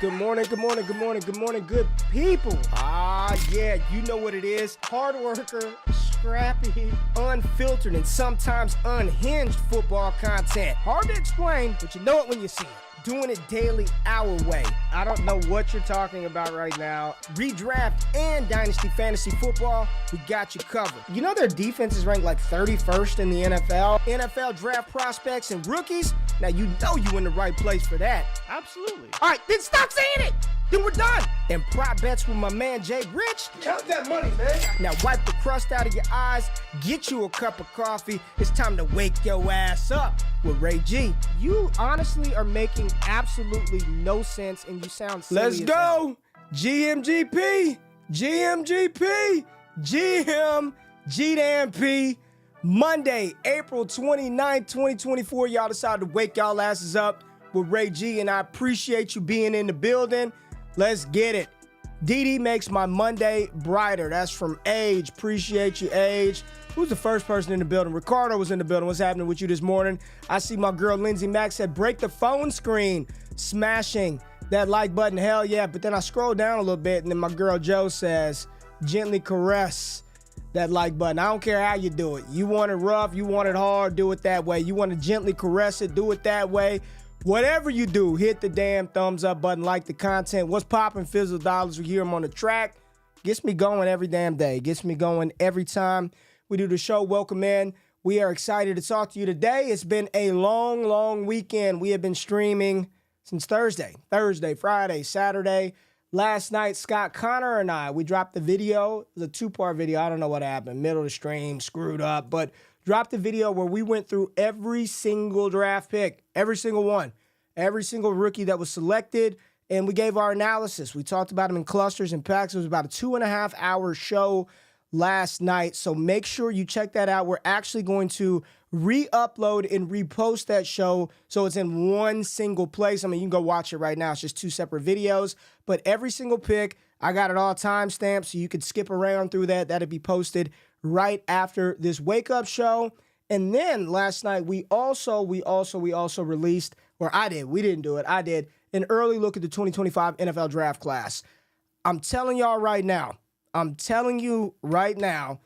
Good morning, good morning, good morning, good morning, good people. Yeah, you know what it is. Hard worker, scrappy, unfiltered, and sometimes unhinged football content. Hard to explain, but you know it when you see it. Doing it daily our way. I don't know what you're talking about right now. Redraft and Dynasty Fantasy Football, we got you covered. You know their defense is ranked like 31st in the NFL? NFL draft prospects and rookies? Now you know you in the right place for that. Absolutely. All right, then stop saying it. Then we're done. And prop bets with my man JRich. Count that money, man. Now wipe the crust out of your eyes. Get you a cup of coffee. It's time to wake your ass up with Ray G. You honestly are making absolutely no sense, and you sound silly. Let's go. GMGP. GMGP. GM. GDMP. Monday, April 29th, 2024. Y'all decided to wake y'all asses up with Ray G, and I appreciate you being in the building. Let's get it. DD makes my Monday brighter. That's from Age. Appreciate you, Age. Who's the first person in the building? Ricardo was in the building. What's happening with you this morning? I see my girl Lindsay Mack said, break the phone screen. Smashing that like button. Hell yeah. But then I scroll down a little bit, and then my girl Joe says, gently caress that like button. I don't care how you do it. You want it rough, you want it hard, do it that way. You want to gently caress it, do it that way. Whatever you do, hit the damn thumbs up button, like the content. What's poppin', Fizzle Dollars? We hear them on the track. Gets me going every damn day. Gets me going every time we do the show. Welcome in. We are excited to talk to you today. It's been a long, long weekend. We have been streaming since Thursday, Friday, Saturday. Last night, Scott Connor and I, we dropped the video. It was a two-part video. I don't know what happened. Middle of the stream, screwed up, but dropped a video where we went through every single draft pick, every single one, every single rookie that was selected, and we gave our analysis. We talked about them in clusters and packs. It was about a 2.5-hour show last night, so make sure you check that out. We're actually going to re-upload and repost that show so it's in one single place. I mean, you can go watch it right now. It's just two separate videos, but every single pick, I got it all timestamped so you could skip around through that. That'll be posted right after this wake-up show. And then last night, we also released, or I did, we didn't do it, I did, an early look at the 2025 NFL draft class. I'm telling you right now,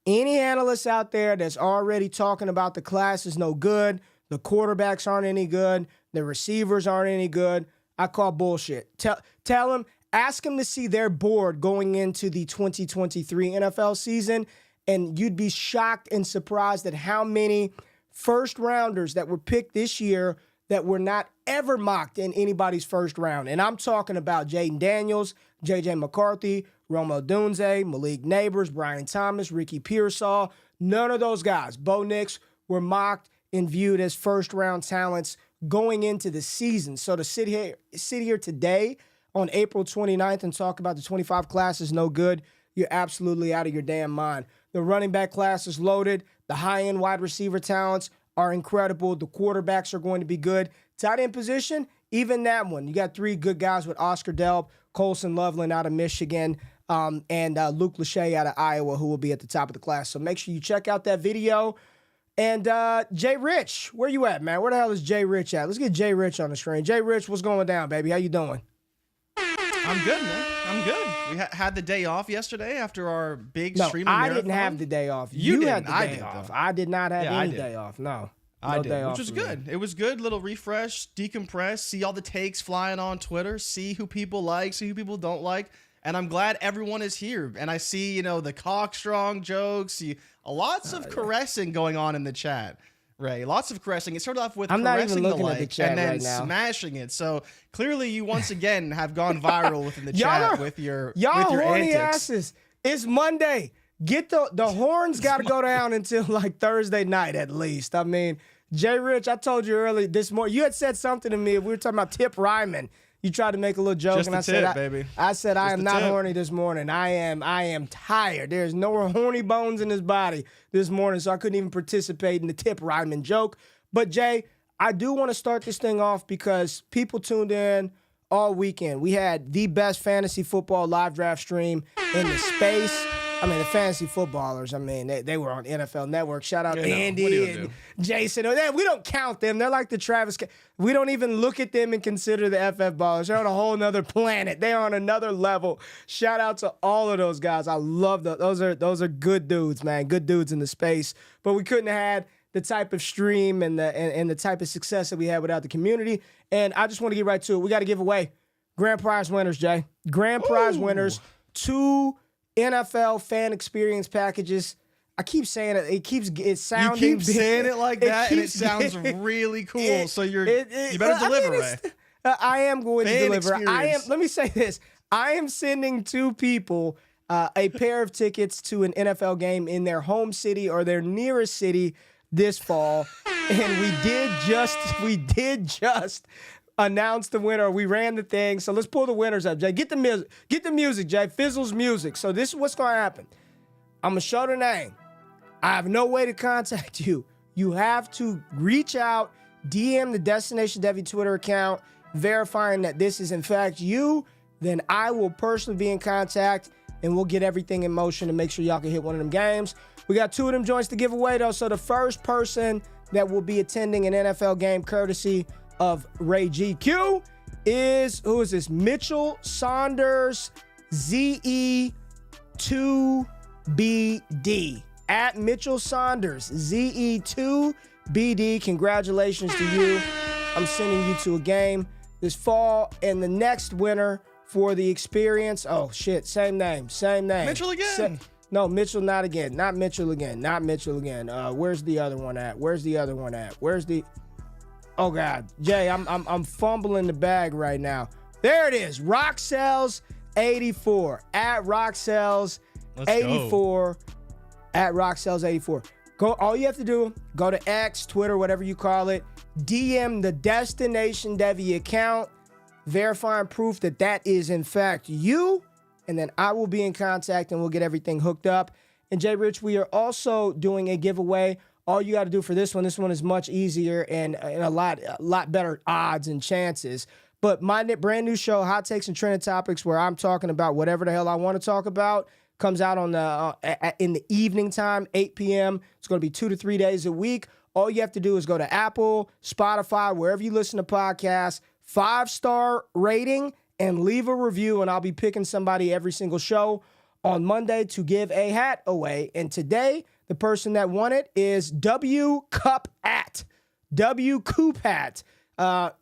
any analysts out there that's already talking about the class is no good, the quarterbacks aren't any good, the receivers aren't any good, I call bullshit. Tell them, ask them to see their board going into the 2023 NFL season, and you'd be shocked and surprised at how many first-rounders that were picked this year that were not ever mocked in anybody's first round. And I'm talking about Jaden Daniels, J.J. McCarthy, Rome Odunze, Malik Neighbors, Brian Thomas, Ricky Pearsall. None of those guys, Bo Nix, were mocked and viewed as first-round talents going into the season. So to sit here today on April 29th and talk about the 25 class is no good, you're absolutely out of your damn mind. The running back class is loaded. The high-end wide receiver talents are incredible. The quarterbacks are going to be good. Tight end position, even that one. You got three good guys with Oscar Delp, Colson Loveland out of Michigan, and Luke Lachey out of Iowa, who will be at the top of the class. So make sure you check out that video. And JRich, where you at, man? Where the hell is JRich at? Let's get JRich on the screen. JRich, what's going down, baby? How you doing? I'm good, man. I'm good. We had the day off yesterday after our big streaming marathon. I didn't have the day off. You had the day off. I did not have any day off. No. I did, day which was good. It was good. Little refresh, decompress, see all the takes flying on Twitter, see who people like, see who people don't like. And I'm glad everyone is here. And I see, the cockstrong jokes, lots of caressing going on in the chat. Ray, lots of caressing. It started off with caressing the like and then smashing it. So clearly you once again have gone viral within the chat with your horny antics. Asses. It's Monday. Get the horns got to go down until like Thursday night at least. I mean, JRich, I told you early this morning, you had said something to me. We were talking about Tip Ryman. You tried to make a little joke, and I said, I am not horny this morning. I am tired. There's no horny bones in his body this morning, so I couldn't even participate in the Tip Ryman joke. But Jay, I do want to start this thing off because people tuned in all weekend. We had the best fantasy football live draft stream in the space. I mean, the fantasy footballers, I mean, they were on NFL Network. Shout out Andy and Jason. We don't count them. They're like the Travis. We don't even look at them and consider the FF ballers. They're on a whole nother planet. They're on another level. Shout out to all of those guys. I love those. Those are good dudes, man. Good dudes in the space. But we couldn't have had the type of stream and the type of success that we had without the community. And I just want to get right to it. We got to give away grand prize winners, Jay. Grand prize winners. 2 NFL fan experience packages. I keep saying it. It sounds. You keep saying it like that, and it sounds really cool. So you better deliver, Ray. I am going to deliver. Experience. Let me say this. I am sending 2 people a pair of tickets to an NFL game in their home city or their nearest city this fall, and we did just announce the winner. We ran the thing, so let's pull the winners up, Jay. Get the music, Jay. Fizzle's music. So this is what's going to happen. I'm going to show the name. I have no way to contact you. You have to reach out, DM the Destination Devy Twitter account, verifying that this is in fact you. Then I will personally be in contact, and we'll get everything in motion to make sure y'all can hit one of them games. We got 2 of them joints to give away, though. So the first person that will be attending an NFL game courtesy of Ray GQ is, who is this? Mitchell Saunders ZE2BD. At Mitchell Saunders ZE2BD. Congratulations to you. I'm sending you to a game this fall. And the next winner for the experience, oh shit, same name. Mitchell again. No, Mitchell, not again. Not Mitchell again. Where's the other one at? Oh God, Jay, I'm fumbling the bag right now. There it is. Rocksells84 at Rocksells84 at Rocksells84. Go. All you have to do, go to X, Twitter, whatever you call it. DM the Destination Devy account, verifying proof that is in fact you. And then I will be in contact and we'll get everything hooked up. And JRich, we are also doing a giveaway. All you got to do for this one is much easier and a lot better odds and chances. But my brand new show, Hot Takes and Trending Topics, where I'm talking about whatever the hell I want to talk about, comes out on in the evening time, 8 p.m. It's going to be 2 to 3 days a week. All you have to do is go to Apple, Spotify, wherever you listen to podcasts, 5-star rating, and leave a review, and I'll be picking somebody every single show on Monday to give a hat away. And today, the person that won it is W Cupat.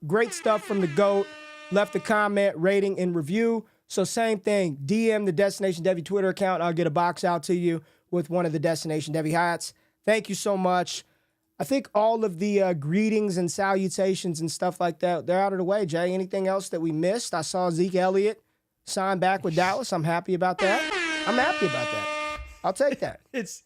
Great stuff from the GOAT. Left a comment, rating, and review. So same thing, DM the Destination Devy Twitter account. I'll get a box out to you with one of the Destination Devy hats. Thank you so much. I think all of the greetings and salutations and stuff like that, they're out of the way. Jay, anything else that we missed? I saw Zeke Elliott sign back with Dallas. I'm happy about that. I'll take that. It's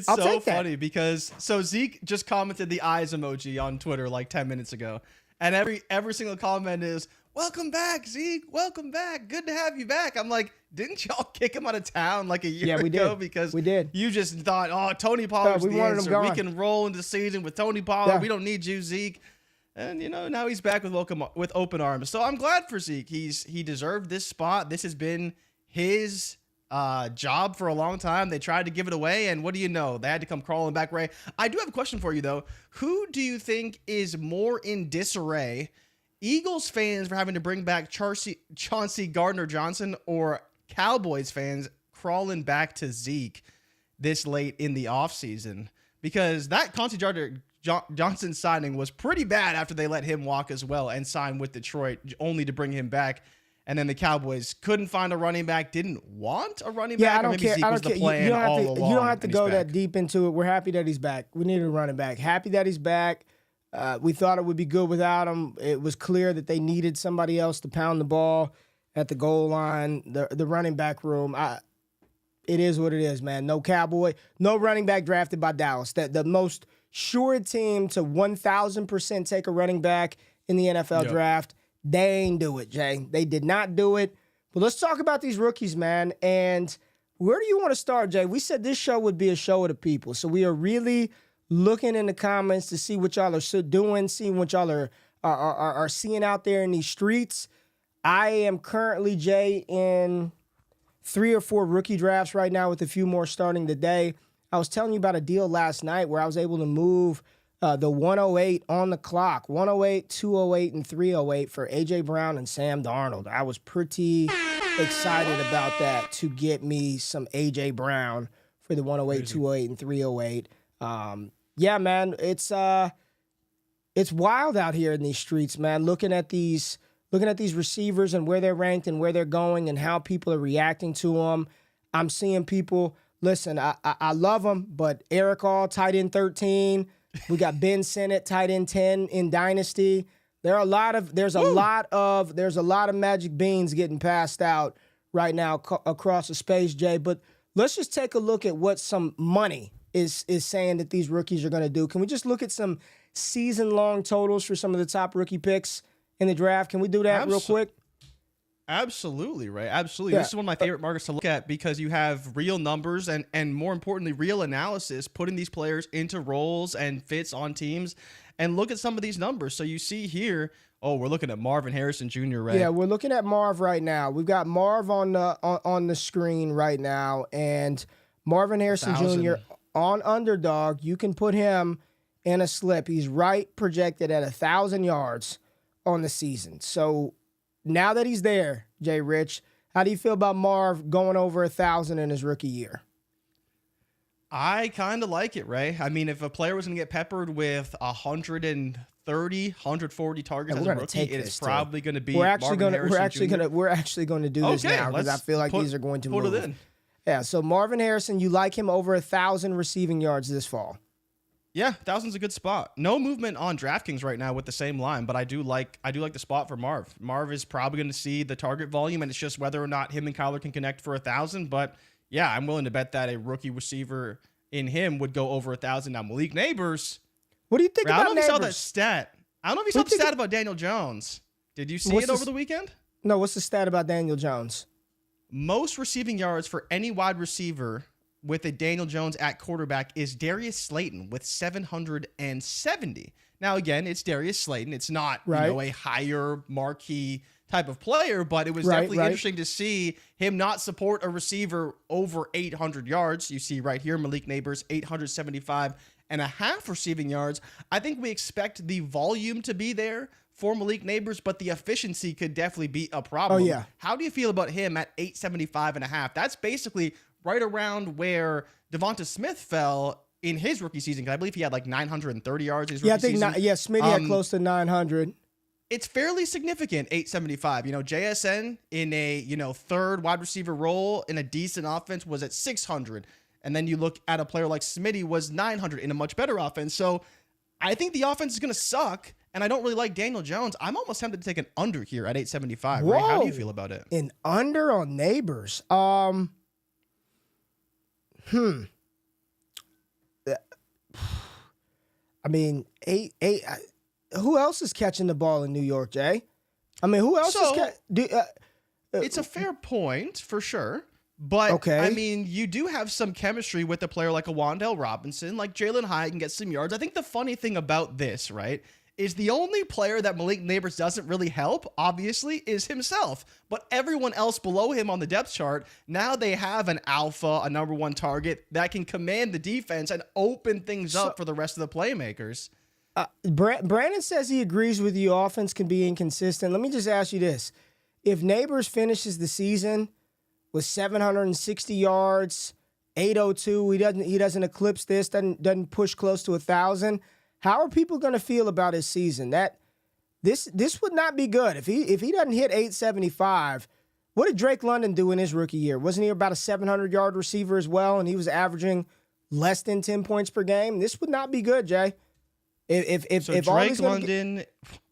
so funny because Zeke just commented the eyes emoji on Twitter like 10 minutes ago. And every single comment is, "Welcome back, Zeke. Welcome back. Good to have you back." I'm like, didn't y'all kick him out of town like a year ago? Because we did. You just thought, oh, Tony Pollard's the answer. We can roll into the season with Tony Pollard. Yeah. We don't need you, Zeke. And, now he's back with open arms. So I'm glad for Zeke. He deserved this spot. This has been his job for a long time. They tried to give it away, and what do you know? They had to come crawling back, Ray. I do have a question for you, though. Who do you think is more in disarray? Eagles fans for having to bring back Chauncey Gardner-Johnson, or Cowboys fans crawling back to Zeke this late in the offseason? Because that Chauncey Gardner-Johnson signing was pretty bad after they let him walk as well and sign with Detroit, only to bring him back. And then the Cowboys couldn't find a running back, didn't want a running back. I don't care. Zeke was the plan you don't have to go that deep into it. We're happy that he's back. We need a running back. Happy that he's back. We thought it would be good without him. It was clear that they needed somebody else to pound the ball at the goal line, the running back room. It is what it is, man. No running back drafted by Dallas. The most sure team to 1,000% take a running back in the NFL draft. They ain't do it, Jay. They did not do it. But let's talk about these rookies, man. And where do you want to start, Jay? We said this show would be a show of the people. So we are really looking in the comments to see what y'all are doing, seeing what y'all are seeing out there in these streets. I am currently, Jay, in 3 or 4 rookie drafts right now with a few more starting today. I was telling you about a deal last night where I was able to move the 108 on the clock, 108, 208, and 308 for A.J. Brown and Sam Darnold. I was pretty excited about that to get me some A.J. Brown for the 108, 208, and 308. Yeah, man, it's wild out here in these streets, man. Looking at these receivers and where they're ranked and where they're going and how people are reacting to them. I'm seeing people. Listen, I love them, but Eric All, tight end 13. We got Ben Sinnott, tight end 10 in Dynasty. There's a lot of magic beans getting passed out right now across the space, Jay. But let's just take a look at what some money is saying that these rookies are going to do. Can we just look at some season-long totals for some of the top rookie picks in the draft? Can we do that real quick? Absolutely, right? Absolutely. Yeah. This is one of my favorite markets to look at because you have real numbers and more importantly, real analysis, putting these players into roles and fits on teams. And look at some of these numbers. So you see here, we're looking at Marvin Harrison Jr., right? Yeah, we're looking at Marv right now. We've got Marv on the screen right now, and Marvin Harrison Jr. on Underdog. You can put him in a slip. He's right projected at 1,000 yards on the season. So now that he's there, JRich, how do you feel about Marv going over 1,000 in his rookie year? I kind of like it, Ray. I mean, if a player was going to get peppered with 130, 140 targets as a rookie, it's probably going to be We're actually going to do this now because I feel like these are going to move. Put it in. Yeah, so Marvin Harrison, you like him over 1,000 receiving yards this fall? Yeah, 1,000's a good spot. No movement on DraftKings right now with the same line, but I do like the spot for Marv. Marv is probably going to see the target volume, and it's just whether or not him and Kyler can connect for 1,000. But yeah, I'm willing to bet that a rookie receiver in him would go over 1,000. Now, Malik Neighbors. What do you think about Neighbors? I don't know if you saw that stat. I don't know if you saw the stat about Daniel Jones. Did you see it over the weekend? No, what's the stat about Daniel Jones? Most receiving yards for any wide receiver with a Daniel Jones at quarterback is Darius Slayton with 770. Now, again, it's Darius Slayton. It's not a higher marquee type of player, but it was definitely interesting to see him not support a receiver over 800 yards. You see right here, Malik Neighbors, 875.5 receiving yards. I think we expect the volume to be there for Malik Neighbors, but the efficiency could definitely be a problem. Oh, yeah. How do you feel about him at 875.5? That's basically right around where Devonta Smith fell in his rookie season, because I believe he had like 930 yards his rookie season. Smitty had close to 900. It's fairly significant, 875. JSN in a, third wide receiver role in a decent offense was at 600. And then you look at a player like Smitty was 900 in a much better offense. So I think the offense is going to suck, and I don't really like Daniel Jones. I'm almost tempted to take an under here at 875. Right? How do you feel about it? An under on Neighbors. I mean, who else is catching the ball in New York, Jay? I mean, who else is it's a fair point for sure. But, I mean, you do have some chemistry with a player like a Wan'Dale Robinson, like Jalen Hyatt can get some yards. I think the funny thing about this, right, is the only player that Malik Neighbors doesn't really help, obviously, is himself. But everyone else below him on the depth chart, now they have an alpha, a number one target that can command the defense and open things up for the rest of the playmakers. Brandon says he agrees with you. Offense can be inconsistent. Let me just ask you this. If Neighbors finishes the season with 760 yards, 802, he doesn't eclipse this, doesn't push close to 1,000, how are people going to feel about his season? This would not be good. If he doesn't hit 875, what did Drake London do in his rookie year? Wasn't he about a 700-yard receiver as well, and he was averaging less than 10 points per game? This would not be good, Jay. If Drake London,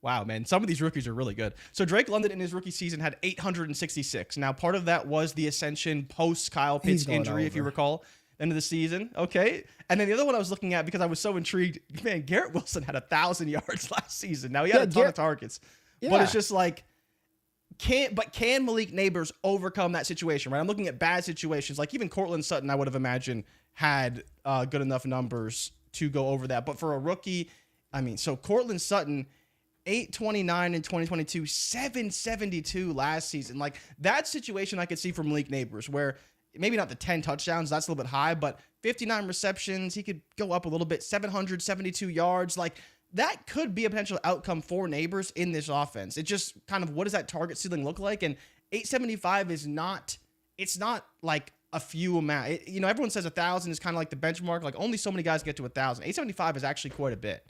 wow, man, some of these rookies are really good. So Drake London in his rookie season had 866. Now, part of that was the ascension post Kyle Pitts injury, if you recall, end of the season. Okay. And then the other one I was looking at because I was so intrigued, man, Garrett Wilson had 1,000 yards last season. Now he had a ton of targets, but it's just like, can Malik Neighbors overcome that situation, right? I'm looking at bad situations. Like even Cortland Sutton, I would have imagined had good enough numbers to go over that. But for a rookie, I mean, so Cortland Sutton, 829 in 2022, 772 last season. Like, that situation I could see from Malik Neighbors, where maybe not the 10 touchdowns, that's a little bit high, but 59 receptions, he could go up a little bit, 772 yards. Like, that could be a potential outcome for Neighbors in this offense. It just kind of, what does that target ceiling look like? And 875 is not, it's not like a few amount. Everyone says 1,000 is kind of like the benchmark. Like, only so many guys get to 1,000. 875 is actually quite a bit.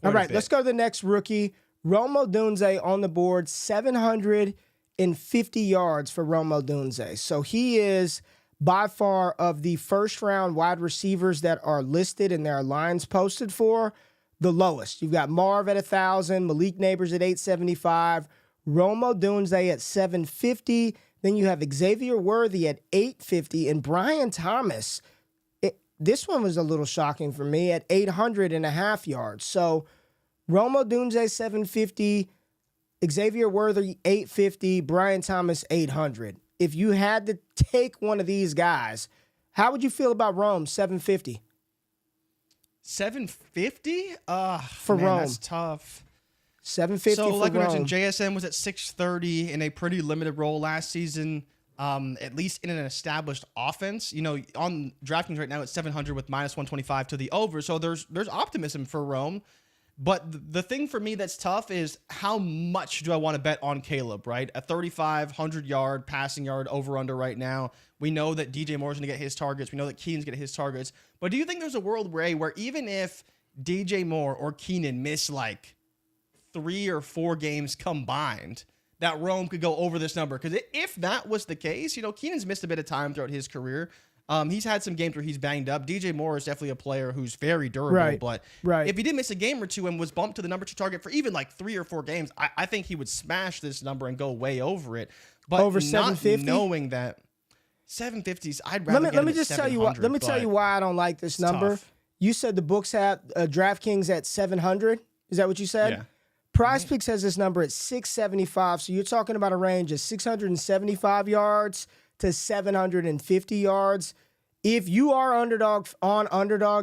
All right, let's go to the next rookie. Rome Odunze on the board, 750 yards for Rome Odunze. So he is by far of the first-round wide receivers that are listed and there are lines posted for, the lowest. You've got Marv at 1,000, Malik Neighbors at 875, Rome Odunze at 750. Then you have Xavier Worthy at 850, and Brian Thomas. This one was a little shocking for me at 800.5 yards. So Rome Odunze 750, Xavier Worthy 850, Brian Thomas 800. If you had to take one of these guys, how would you feel about Rome 750? 750? For man, Rome. That's tough. 750 so, for like I Rome. mentioned, JSN was at 630 in a pretty limited role last season, at least in an established offense. On DraftKings right now, it's 700 with minus 125 to the over. So there's optimism for Rome. But the thing for me that's tough is how much do I want to bet on Caleb, right? A 3,500-yard passing yard over-under right now. We know that DJ Moore's going to get his targets. We know that Keon's going to get his targets. But do you think there's a world, Ray, where even if DJ Moore or Keenan miss like 3 or 4 games combined, that Rome could go over this number? Because if that was the case, Keenan's missed a bit of time throughout his career. He's had some games where he's banged up. DJ Moore is definitely a player who's very durable, but if he did miss a game or two and was bumped to the number 2 target for even like 3 or 4 games, I think he would smash this number and go way over it. But over 750, knowing that 750s, I'd rather let me just tell you what. Let me tell you why I don't like this number. Tough. You said the books have DraftKings at 700. Is that what you said? Yeah. Prize Picks has this number at 675. So you're talking about a range of 675 yards to 750 yards. If you are underdog,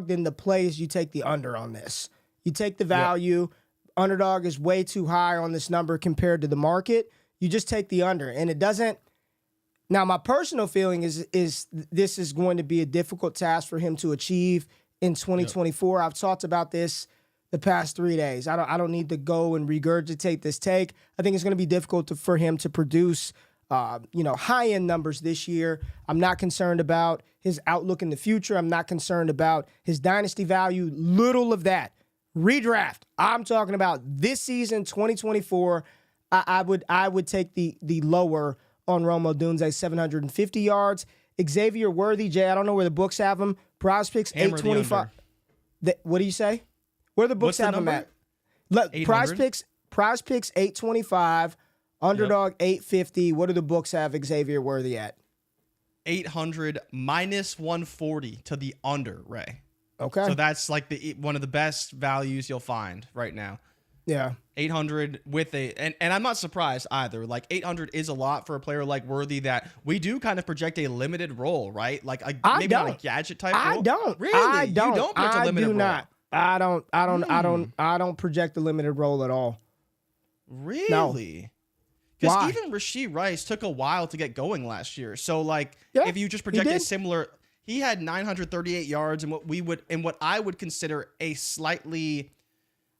then the play is you take the under on this. You take the value. Yep. Underdog is way too high on this number compared to the market. You just take the under, and it doesn't. Now, my personal feeling is this is going to be a difficult task for him to achieve in 2024. Yep. I've talked about this the past 3 days. I don't need to go and regurgitate this take. I think it's going to be difficult for him to produce high-end numbers this year. I'm not concerned about his outlook in the future. I'm not concerned about his dynasty value. Little of that. Redraft. I'm talking about this season, 2024. I would take the lower on Rome Odunze, 750 yards. Xavier Worthy, Jay, I don't know where the books have him. Prize Picks, 825. What do you say? Where the books have him at? Look, Prize Picks, 825. Underdog 850. What do the books have Xavier Worthy at? 800 minus 140 to the under, Ray. Okay. So that's like one of the best values you'll find right now. Yeah. 800 with and I'm not surprised either. Like 800 is a lot for a player like Worthy that we do kind of project a limited role, right? Like maybe not a gadget type role. I don't. Really? I don't. You don't project a limited role? Not. I don't project a limited role at all. Really? No. Because even Rashee Rice took a while to get going last year. So if you just project a similar, he had 938 yards and what I would consider a slightly,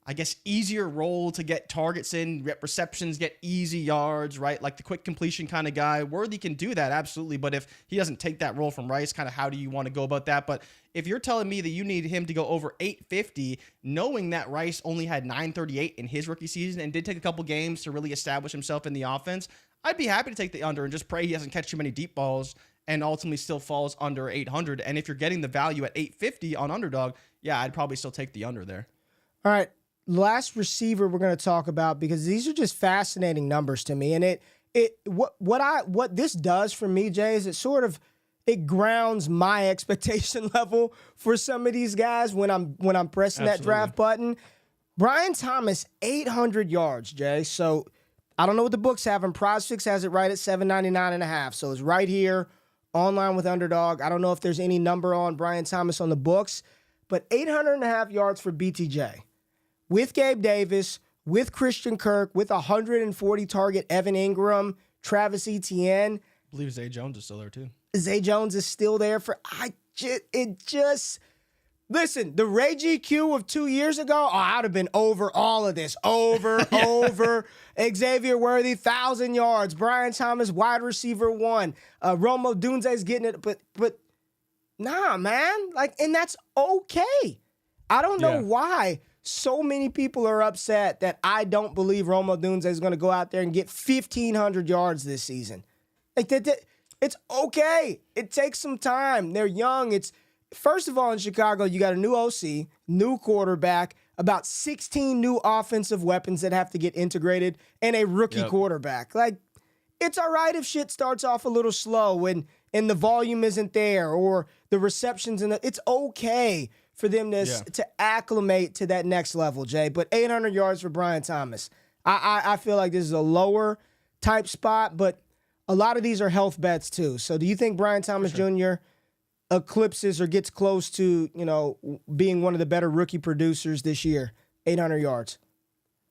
I guess, easier role to get targets in, receptions, get easy yards, right? Like the quick completion kind of guy. Worthy can do that, absolutely. But if he doesn't take that role from Rice, kind of how do you want to go about that? But if you're telling me that you need him to go over 850, knowing that Rice only had 938 in his rookie season and did take a couple games to really establish himself in the offense, I'd be happy to take the under and just pray he doesn't catch too many deep balls and ultimately still falls under 800. And if you're getting the value at 850 on Underdog, yeah, I'd probably still take the under there. All right. Last receiver we're going to talk about, because these are just fascinating numbers to me. And what this does for me, Jay, is it grounds my expectation level for some of these guys when I'm pressing that draft button. Brian Thomas, 800 yards, Jay. So I don't know what the books have him. Prize Picks has it right at 799.5. So it's right here online with Underdog. I don't know if there's any number on Brian Thomas on the books, but 800.5 yards for BTJ. With Gabe Davis, with Christian Kirk, with 140 target Evan Ingram, Travis Etienne. I believe Zay Jones is still there too. Zay Jones is still there listen, the Ray GQ of 2 years ago, I'd have been over all of this. Over. Xavier Worthy, 1,000 yards. Brian Thomas, wide receiver 1. Romo Odunze's getting it, but nah, man. And that's okay. I don't know why so many people are upset that I don't believe Romo Odunze is going to go out there and get 1,500 yards this season. It's okay. It takes some time. They're young. First of all, in Chicago, you got a new OC, new quarterback, about 16 new offensive weapons that have to get integrated, and a rookie quarterback. It's all right if shit starts off a little slow and the volume isn't there or the receptions it's okay for them to acclimate to that next level, Jay. But 800 yards for Brian Thomas. I feel like this is a lower type spot, but a lot of these are health bets too. So do you think Brian Thomas Jr. eclipses or gets close to, being one of the better rookie producers this year? 800 yards.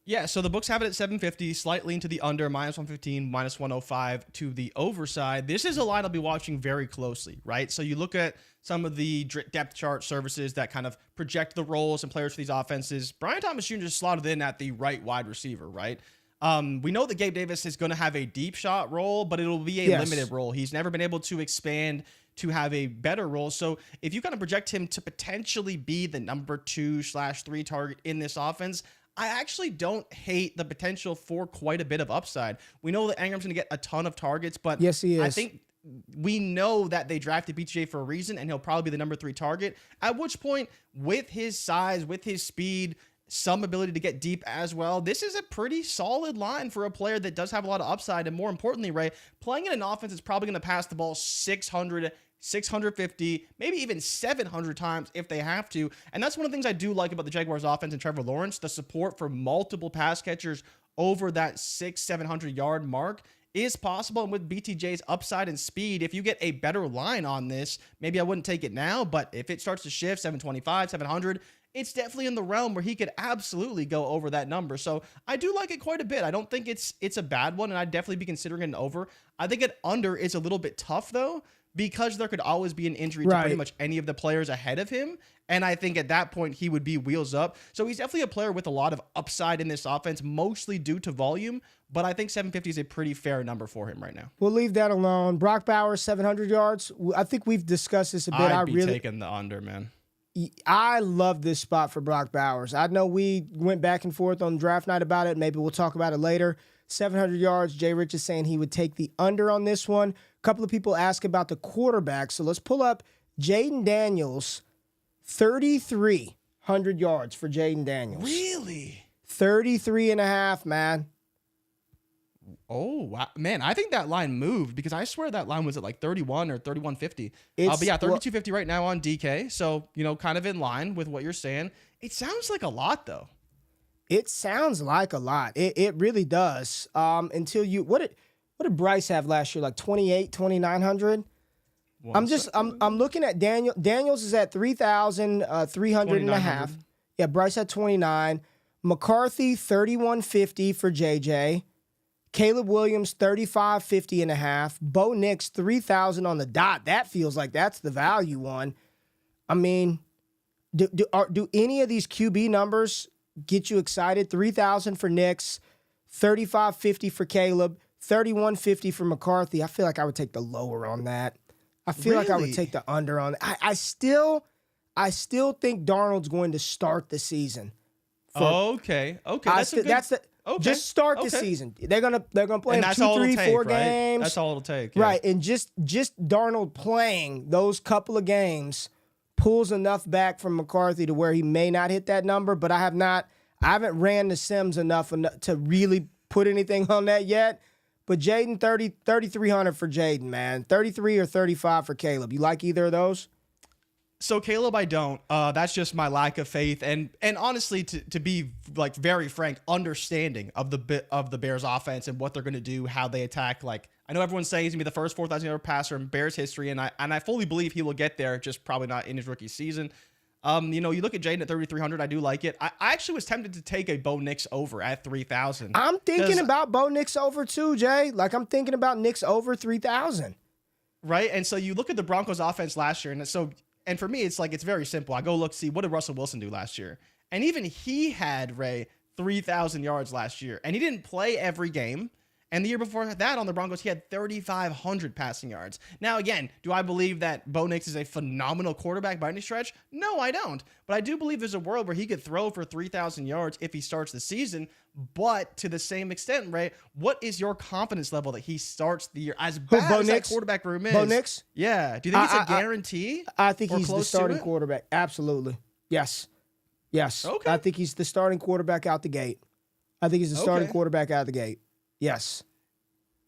Yeah, so the books have it at 750, slightly into the under, -115, -105 to the over side. This is a line I'll be watching very closely, right? So you look at some of the depth chart services that kind of project the roles and players for these offenses. Brian Thomas Jr. just slotted in at the right wide receiver, right? We know that Gabe Davis is going to have a deep shot role, but it'll be a limited role. He's never been able to expand to have a better role. So if you kind of project him to potentially be the number 2/3 target in this offense, I actually don't hate the potential for quite a bit of upside. We know that Ingram's going to get a ton of targets, but yes, he is. I think we know that they drafted BTJ for a reason, and he'll probably be the number 3 target, at which point, with his size, with his speed, some ability to get deep as well, this is a pretty solid line for a player that does have a lot of upside. And more importantly, Ray, playing in an offense that's probably going to pass the ball 600, 650, maybe even 700 times if they have to. And that's one of the things I do like about the Jaguars offense and Trevor Lawrence. The support for multiple pass catchers over that 600-700 yard mark is possible. And with BTJ's upside and speed, if you get a better line on this, maybe I wouldn't take it now, but if it starts to shift 725, 700, it's definitely in the realm where he could absolutely go over that number. So I do like it quite a bit. I don't think it's a bad one, and I'd definitely be considering an over. I think an under is a little bit tough, though, because there could always be an injury to pretty much any of the players ahead of him. And I think at that point, he would be wheels up. So he's definitely a player with a lot of upside in this offense, mostly due to volume. But I think 750 is a pretty fair number for him right now. We'll leave that alone. Brock Bowers, 700 yards. I think we've discussed this a bit. I'd be taking the under, man. I love this spot for Brock Bowers. I know we went back and forth on draft night about it. Maybe we'll talk about it later. 700 yards. JRich is saying he would take the under on this one. A couple of people ask about the quarterback. So let's pull up Jaden Daniels, 3,300 yards for Jaden Daniels. Really? 33.5, man. Oh, wow. Man, I think that line moved because I swear that line was at like 31 or 31.50. But yeah, 32.50 right now on DK. So, kind of in line with what you're saying. It sounds like a lot, though. It sounds like a lot. It really does. Until you, what did Bryce have last year? Like 2,900? I'm looking at Daniel. Daniels is at 3,300 and a half. Yeah, Bryce had 29. McCarthy, 3,150 for JJ. Caleb Williams, 3,550 and a half. Bo Nix, 3,000 on the dot. That feels like that's the value one. I mean, do any of these QB numbers get you excited? 3,000 for Nix, 3,550 for Caleb, 3,150 for McCarthy. I feel like I would take the lower on that. I feel like I would take the under on that. I still think Darnold's going to start the season. Okay. Just start the season. They're gonna play him 2, 3, 4 games. That's all it'll take. Yeah. Right, and just Darnold playing those couple of games pulls enough back from McCarthy to where he may not hit that number. But I haven't ran the Sims enough to really put anything on that yet. But Jaden, 3,300 for Jaden, man. 33 or 35 for Caleb. You like either of those? So Caleb, I don't. That's just my lack of faith, and honestly, to be like very frank, understanding of the Bears offense and what they're going to do, how they attack. Like, I know everyone's saying he's gonna be the first 4,000 yard passer in Bears history, and I fully believe he will get there. Just probably not in his rookie season. You look at Jaden at 3,300. I do like it. I actually was tempted to take a Bo Nix over at 3,000. I'm thinking about Bo Nix over too, Jay. Like, I'm thinking about Nix over 3,000. Right? And so you look at the Broncos offense last year, and for me, it's like, it's very simple. I go see what did Russell Wilson do last year? And even he had, Ray, 3,000 yards last year. And he didn't play every game. And the year before that on the Broncos, he had 3,500 passing yards. Now, again, do I believe that Bo Nix is a phenomenal quarterback by any stretch? No, I don't. But I do believe there's a world where he could throw for 3,000 yards if he starts the season. But to the same extent, Ray, what is your confidence level that he starts the year? As bad as that quarterback room is. Bo Nix? Yeah. Do you think it's a guarantee? I think he's the starting quarterback. Absolutely. Yes. Okay. I think he's the starting quarterback out the gate. Yes.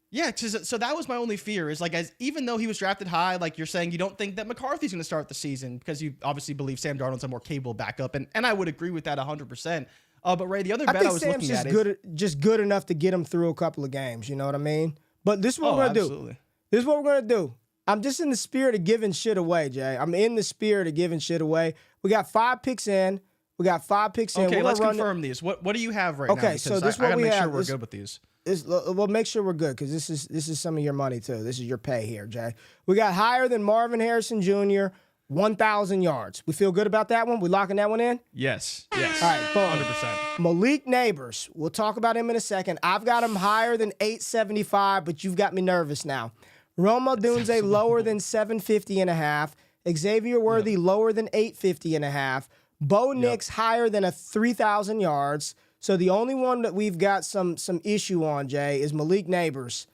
Yeah, so that was my only fear is like, even though he was drafted high, like you're saying, you don't think that McCarthy's going to start the season because you obviously believe Sam Darnold's a more capable backup, and I would agree with that 100%. But Ray, the other bet I was looking at is just good enough to get him through a couple of games. You know what I mean? But this is what we're going to do. This is what we're going to do. I'm just in the spirit of giving shit away, Jay. I'm in the spirit of giving shit away. We got 5 picks in. Okay, let's confirm these. What do you have right now? Okay, so this is what we have. I gotta make sure we're good with these. We'll make sure we're good because this is some of your money too. This is your pay here, Jay. We got higher than Marvin Harrison Jr., 1,000 yards. We feel good about that one? We locking that one in? Yes. All right, boom. 100%. Malik Neighbors. We'll talk about him in a second. I've got him higher than 875, but you've got me nervous now. Rome Odunze lower than 750.5. Xavier Worthy lower than 850.5. Bo Nix higher than 3,000 yards. So the only one that we've got some issue on, Jay, is Malik Neighbors,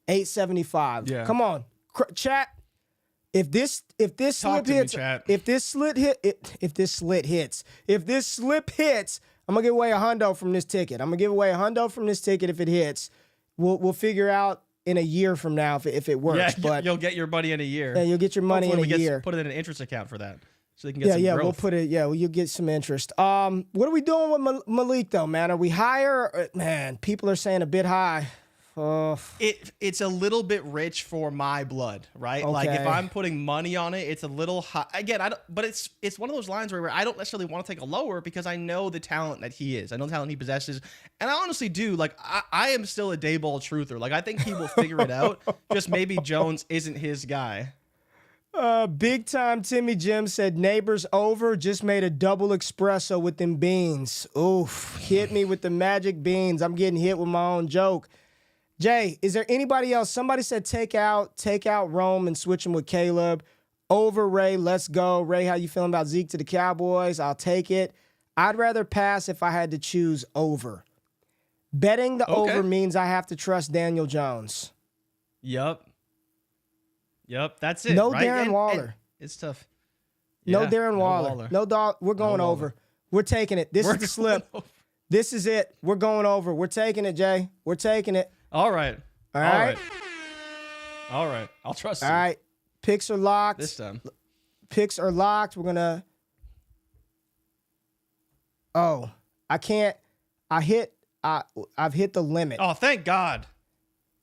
875. Yeah. Come on, chat. If this slip hits, if this slip hits, I'm gonna give away $100 from this ticket. If it hits. We'll figure out in a year from now if it works. Yeah, but you'll get your money in a year. Yeah, you'll get your money in a year. Put it in an interest account for that. So they can get some growth. We'll put it. Yeah, well, you'll get some interest. What are we doing with Malik though, man? Are we higher? Man, people are saying a bit high. It's a little bit rich for my blood, right? Okay. Like if I'm putting money on it, it's a little high. Again, but it's one of those lines where I don't necessarily want to take a lower because I know the talent that he is. I know the talent he possesses, and I honestly do. Like I am still a dayball truther. Like I think he will figure it out. Just maybe Jones isn't his guy. Big time Timmy Jim said Neighbors over, just made a double espresso with them beans. Oof, hit me with the magic beans. I'm getting hit with my own joke. Jay, is there anybody else? Somebody said take out Rome and switch him with Caleb. Over Ray, let's go. Ray, how you feeling about Zeke to the Cowboys? I'll take it. I'd rather pass if I had to choose over. Betting the over means I have to trust Daniel Jones. Yep, that's it. No right? Darren Waller. And it's tough. No Darren Waller. No dog. We're going over. We're taking it. This is the slip. This is it. We're going over. We're taking it, Jay. We're taking it. All right. All right. I'll trust you. All right. Picks are locked. This time. Picks are locked. We're going to. Oh, I can't. I've hit the limit. Oh, thank God.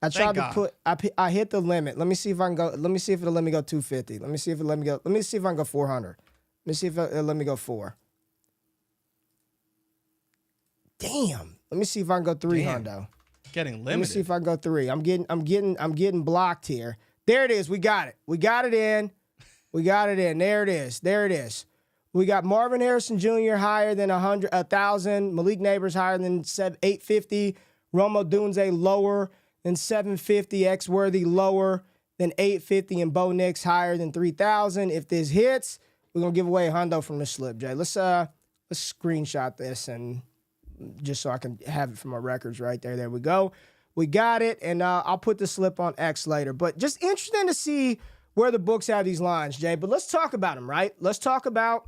I tried to put. I hit the limit. Let me see if I can go. Let me see if it'll let me go 250. Let me see if it let me go. Let me see if I can go 400. Let me see if it'll let me go 4. Damn. Let me see if I can go 300. Getting limited. Let me see if I can go 3. I'm getting blocked here. There it is. We got it. We got it in. There it is. We got Marvin Harrison Jr. higher than 1,000. Malik Neighbors higher than 850. Rome Odunze lower than 750. X-Worthy lower than 850. And Bo Nix higher than 3,000. If this hits, we're gonna give away $100 from the slip, Jay. Let's screenshot this and just so I can have it for my records right there. There we go. We got it, and I'll put the slip on X later. But just interesting to see where the books have these lines, Jay. But let's talk about them, right? Let's talk about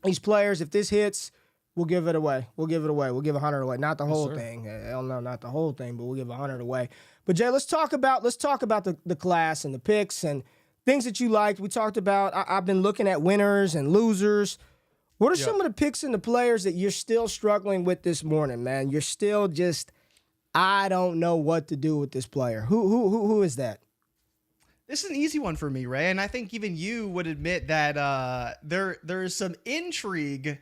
these players. If this hits, we'll give it away. We'll give $100 away. Not the whole thing. Hell no, not the whole thing, but we'll give $100 away. But Jay, let's talk about the class and the picks and things that you liked. We talked about. I've been looking at winners and losers. What are some of the picks and the players that you're still struggling with this morning, man? You're still just, I don't know what to do with this player. Who is that? This is an easy one for me, Ray, and I think even you would admit that there is some intrigue,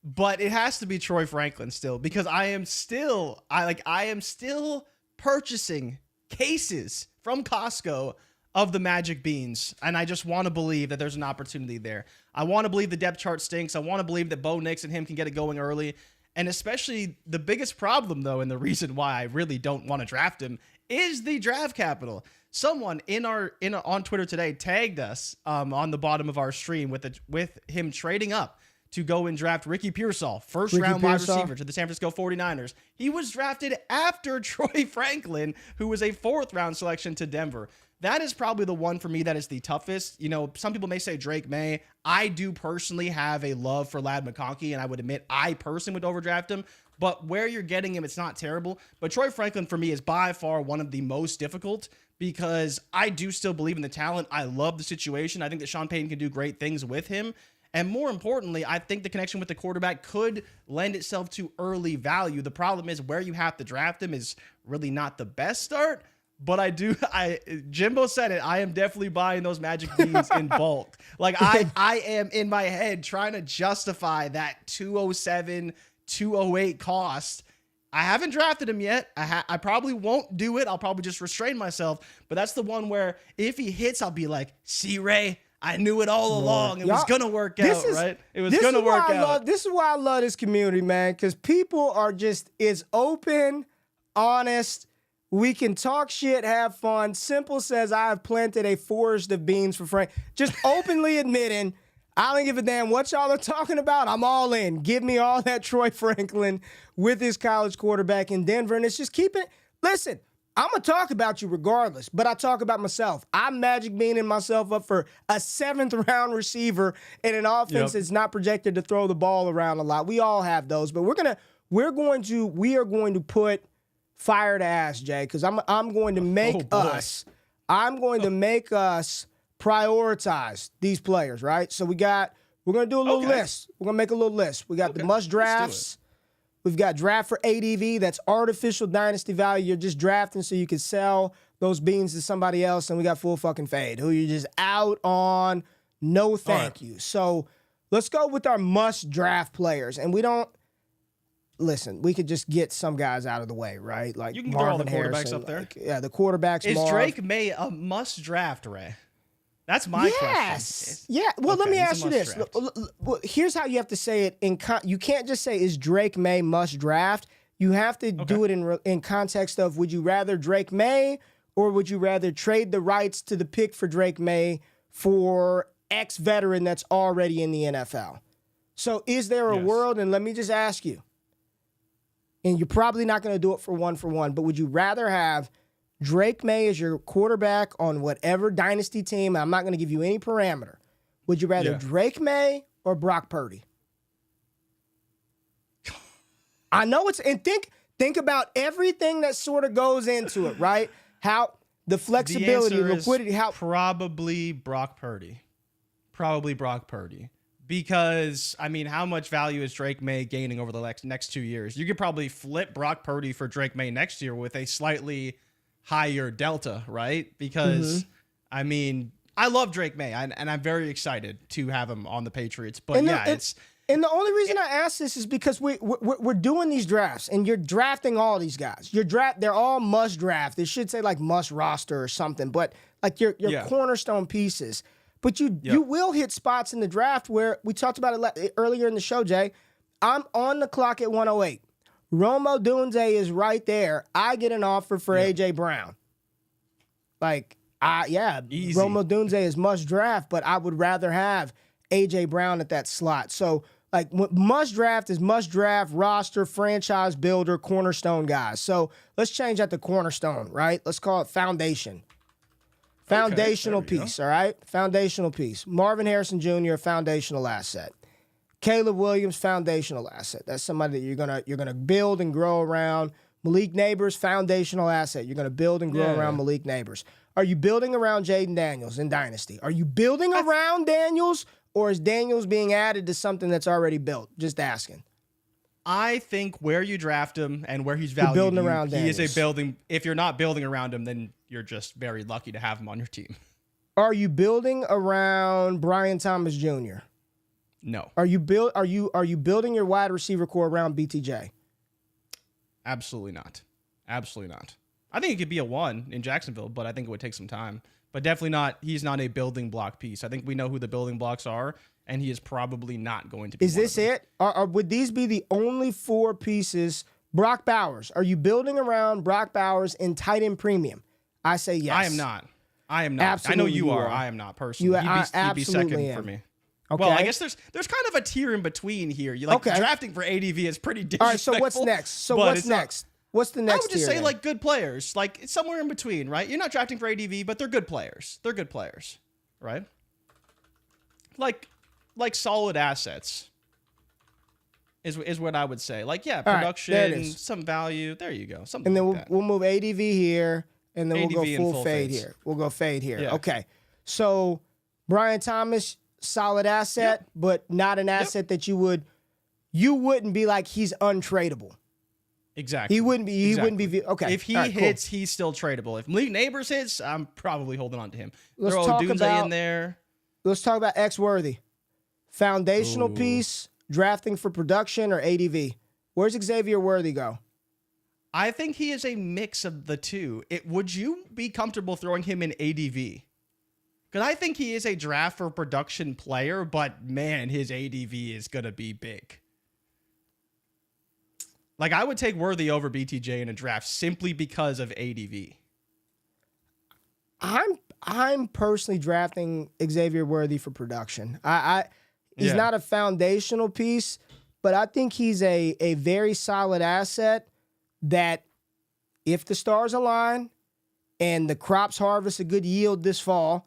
but it has to be Troy Franklin still, because I am still purchasing cases from Costco of the Magic Beans, and I just want to believe that there's an opportunity there. I want to believe the depth chart stinks. I want to believe that Bo Nix and him can get it going early, and especially the biggest problem, though, and the reason why I really don't want to draft him is the draft capital. Someone on Twitter today tagged us on the bottom of our stream with him trading up to go and draft Ricky Pearsall, first round wide receiver to the San Francisco 49ers. He was drafted after Troy Franklin, who was a 4th round selection to Denver. That is probably the one for me that is the toughest. You know, some people may say Drake Maye. I do personally have a love for Ladd McConkey, and I would admit I personally would overdraft him. But where you're getting him, it's not terrible. But Troy Franklin, for me, is by far one of the most difficult, because I do still believe in the talent. I love the situation. I think that Sean Payton can do great things with him. And more importantly, I think the connection with the quarterback could lend itself to early value. The problem is where you have to draft him is really not the best start. But Jimbo said it, I am definitely buying those Magic Beans in bulk. Like I am in my head trying to justify that 207, 208 cost. I haven't drafted him yet. I probably won't do it. I'll probably just restrain myself. But that's the one where if he hits, I'll be like, see, Ray, I knew it all along. It was going to work out, right? It was going to work out. This is why I love this community, man, because people are it's open, honest. We can talk shit, have fun. Simple says, I have planted a forest of beans for Frank. Just openly admitting, I don't give a damn what y'all are talking about. I'm all in. Give me all that Troy Franklin with his college quarterback in Denver. And it's just listen, I'm going to talk about you regardless, but I talk about myself. I'm Magic Beaning myself up for a 7th round receiver in an offense that's not projected to throw the ball around a lot. We all have those, but we are going to put fire to ass, Jay, because I'm going to make us prioritize these players, right? So we're going to do a little list. We're going to make a little list. We got the must drafts. We've got draft for ADV. That's artificial dynasty value. You're just drafting so you can sell those beans to somebody else. And we got full fucking fade, who you're just out on. No thank you. So let's go with our must draft players. And we don't, listen, we could just get some guys out of the way, right? Like you can Marvin throw all the quarterbacks Harrison, up there. The quarterbacks. Is Drake Maye a must draft, Ray? That's my question. Yeah. Well, let me ask you this. Here's how you have to say it. You can't just say, is Drake Maye must draft? You have to do it in context of, would you rather Drake Maye, or would you rather trade the rights to the pick for Drake Maye for X veteran that's already in the NFL? So is there a world, and let me just ask you, and you're probably not going to do it for one, but would you rather have Drake Maye as your quarterback on whatever dynasty team? I'm not going to give you any parameter. Would you rather Drake Maye or Brock Purdy? I know and think about everything that sort of goes into it, right? How the flexibility, the liquidity, probably Brock Purdy. Because, I mean, how much value is Drake Maye gaining over the next 2 years? You could probably flip Brock Purdy for Drake Maye next year with a slightly higher delta, right? Because, I mean, I love Drake Maye, and I'm very excited to have him on the Patriots. But, and the only reason I ask this is because we're doing these drafts, and you're drafting all these guys. They're all must draft. They should say, like, must roster or something, but, like, your cornerstone pieces. But you will hit spots in the draft where we talked about it earlier in the show, Jay. I'm on the clock at 108. Rome Odunze is right there. I get an offer for A.J. Brown. Like, Easy. Rome Odunze is must draft, but I would rather have A.J. Brown at that slot. So, like, must draft is must draft, roster, franchise builder, cornerstone guys. So let's change that to cornerstone, right? Let's call it foundation. Foundational piece, all right? Foundational piece. Marvin Harrison Jr., foundational asset. Caleb Williams, foundational asset. That's somebody that you're gonna build and grow around. Malik Neighbors, foundational asset. You're gonna build and grow around Malik Neighbors. Are you building around Jaden Daniels in Dynasty? Are you building around Daniels, or is Daniels being added to something that's already built? Just asking. I think where you draft him and where he's valued, building around he is a Daniels. building. If you're not building around him, then you're just very lucky to have him on your team. Are you building around Brian Thomas Jr.? No. Are you building your wide receiver core around BTJ? Absolutely not. Absolutely not. I think it could be a 1 in Jacksonville, but I think it would take some time. But definitely not. He's not a building block piece. I think we know who the building blocks are, and he is probably not going to be. Is this it? Or would these be the only 4 pieces? Brock Bowers. Are you building around Brock Bowers in tight end premium? I say yes. I am not. I am not. Absolutely I know you are. are. I am not personally. He'd be second for me. Okay. Well, I guess there's kind of a tier in between here. You like drafting for ADV is pretty disrespectful. All right, so what's next? What's next? What's the next I would just tier say then? like good players. Like it's somewhere in between, right? You're not drafting for ADV, but they're good players. They're good players, right? Like solid assets is what I would say. Like production, some value. There you go. Something. And then like that. we'll move ADV here, and then ADV we'll and go full fade fades. here. We'll go fade here. Yeah. Okay. So Brian Thomas, solid asset, but not an asset that you wouldn't be like he's untradeable. Exactly. He wouldn't be okay. If he All right, hits, he's still tradable. If Malik Neighbors hits, I'm probably holding on to him. Let's Throw talk Odunze about- in there. Let's talk about X Worthy. Foundational Ooh. piece, drafting for production, or ADV. Where's Xavier Worthy go? I think he is a mix of the two. Would you be comfortable throwing him in ADV? Because I think he is a draft for production player, but man, his ADV is going to be big. Like, I would take Worthy over BTJ in a draft simply because of ADV. I'm personally drafting Xavier Worthy for production. He's not a foundational piece, but I think he's a very solid asset that if the stars align and the crops harvest a good yield this fall,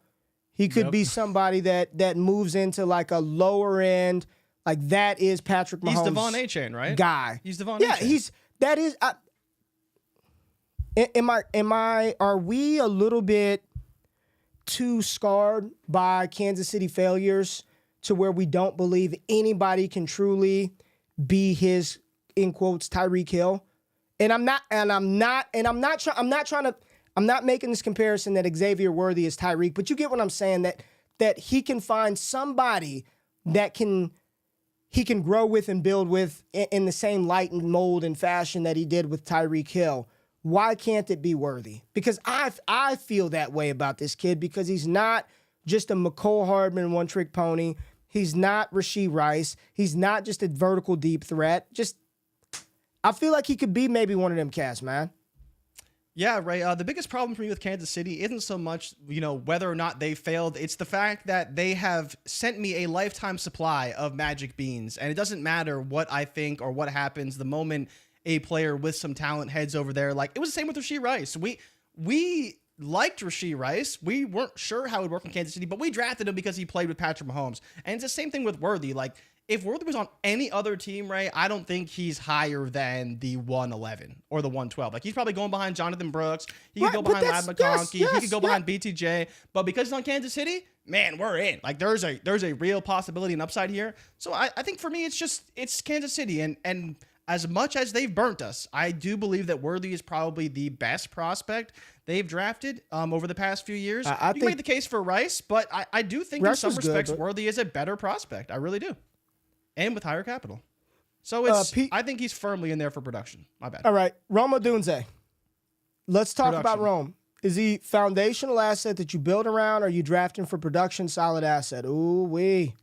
he could be somebody that moves into like a lower end. Like that is Patrick Mahomes. He's Devon A-Chain, right? Guy. He's Devon A-Chain. Are we a little bit too scarred by Kansas City failures to where we don't believe anybody can truly be his, in quotes, Tyreek Hill? I'm not making this comparison that Xavier Worthy is Tyreek, but you get what I'm saying, that he can find somebody that he can grow with and build with in the same light and mold and fashion that he did with Tyreek Hill. Why can't it be Worthy? Because I feel that way about this kid because he's not just a McCole Hardman one-trick pony. He's not Rashee Rice. He's not just a vertical deep threat. I feel like he could be maybe one of them cats, man. Yeah, right. The biggest problem for me with Kansas City isn't so much, whether or not they failed. It's the fact that they have sent me a lifetime supply of magic beans. And it doesn't matter what I think or what happens the moment a player with some talent heads over there. Like, it was the same with Rashee Rice. We liked Rashee Rice. We weren't sure how it would work in Kansas City, but we drafted him because he played with Patrick Mahomes. And it's the same thing with Worthy. Like, if Worthy was on any other team, right, I don't think he's higher than the 111 or the 112. Like, he's probably going behind Jonathan Brooks. He could go behind Lad McConkey. He could go behind BTJ. But because he's on Kansas City, man, we're in. Like, there's a real possibility and upside here. So I think for me, it's Kansas City. And as much as they've burnt us, I do believe that Worthy is probably the best prospect they've drafted over the past few years. You can make the case for Rice, but I do think in some respects Worthy is a better prospect. I really do. And with higher capital. So I think he's firmly in there for production. My bad. All right. Rome Odunze. Let's talk about Rome. Is he foundational asset that you build around, or are you drafting for production solid asset? Ooh-wee.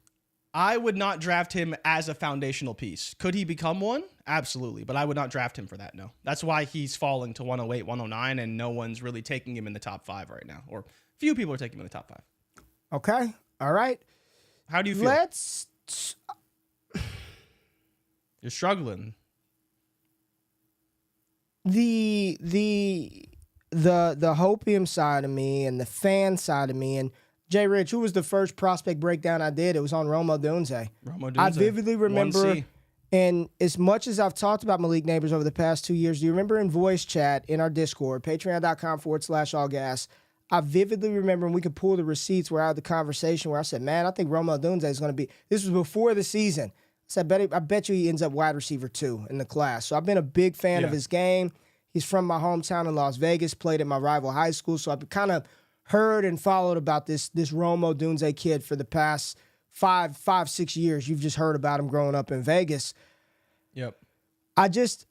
I would not draft him as a foundational piece. Could he become one? Absolutely. But I would not draft him for that, no. That's why he's falling to 108, 109, and no one's really taking him in the top 5 right now. Or few people are taking him in the top 5. Okay. All right. How do you feel? You're struggling. The hopium side of me and the fan side of me, and JRich, who was the first prospect breakdown I did? It was on Rome Odunze. I vividly remember, 1C. and as much as I've talked about Malik Neighbors over the past 2 years, do you remember in voice chat in our Discord, patreon.com/allgas, I vividly remember, and we could pull the receipts where I had the conversation where I said, man, I think Rome Odunze is going to be, this was before the season. So I bet you he ends up wide receiver 2 in the class. So I've been a big fan of his game. He's from my hometown in Las Vegas, played at my rival high school. So I've kind of heard and followed about this Rome Odunze kid for the past 5-6 years. You've just heard about him growing up in Vegas. Yep. I just,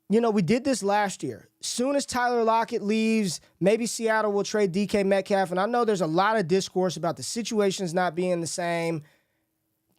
we did this last year. Soon as Tyler Lockett leaves, maybe Seattle will trade DK Metcalf. And I know there's a lot of discourse about the situations not being the same.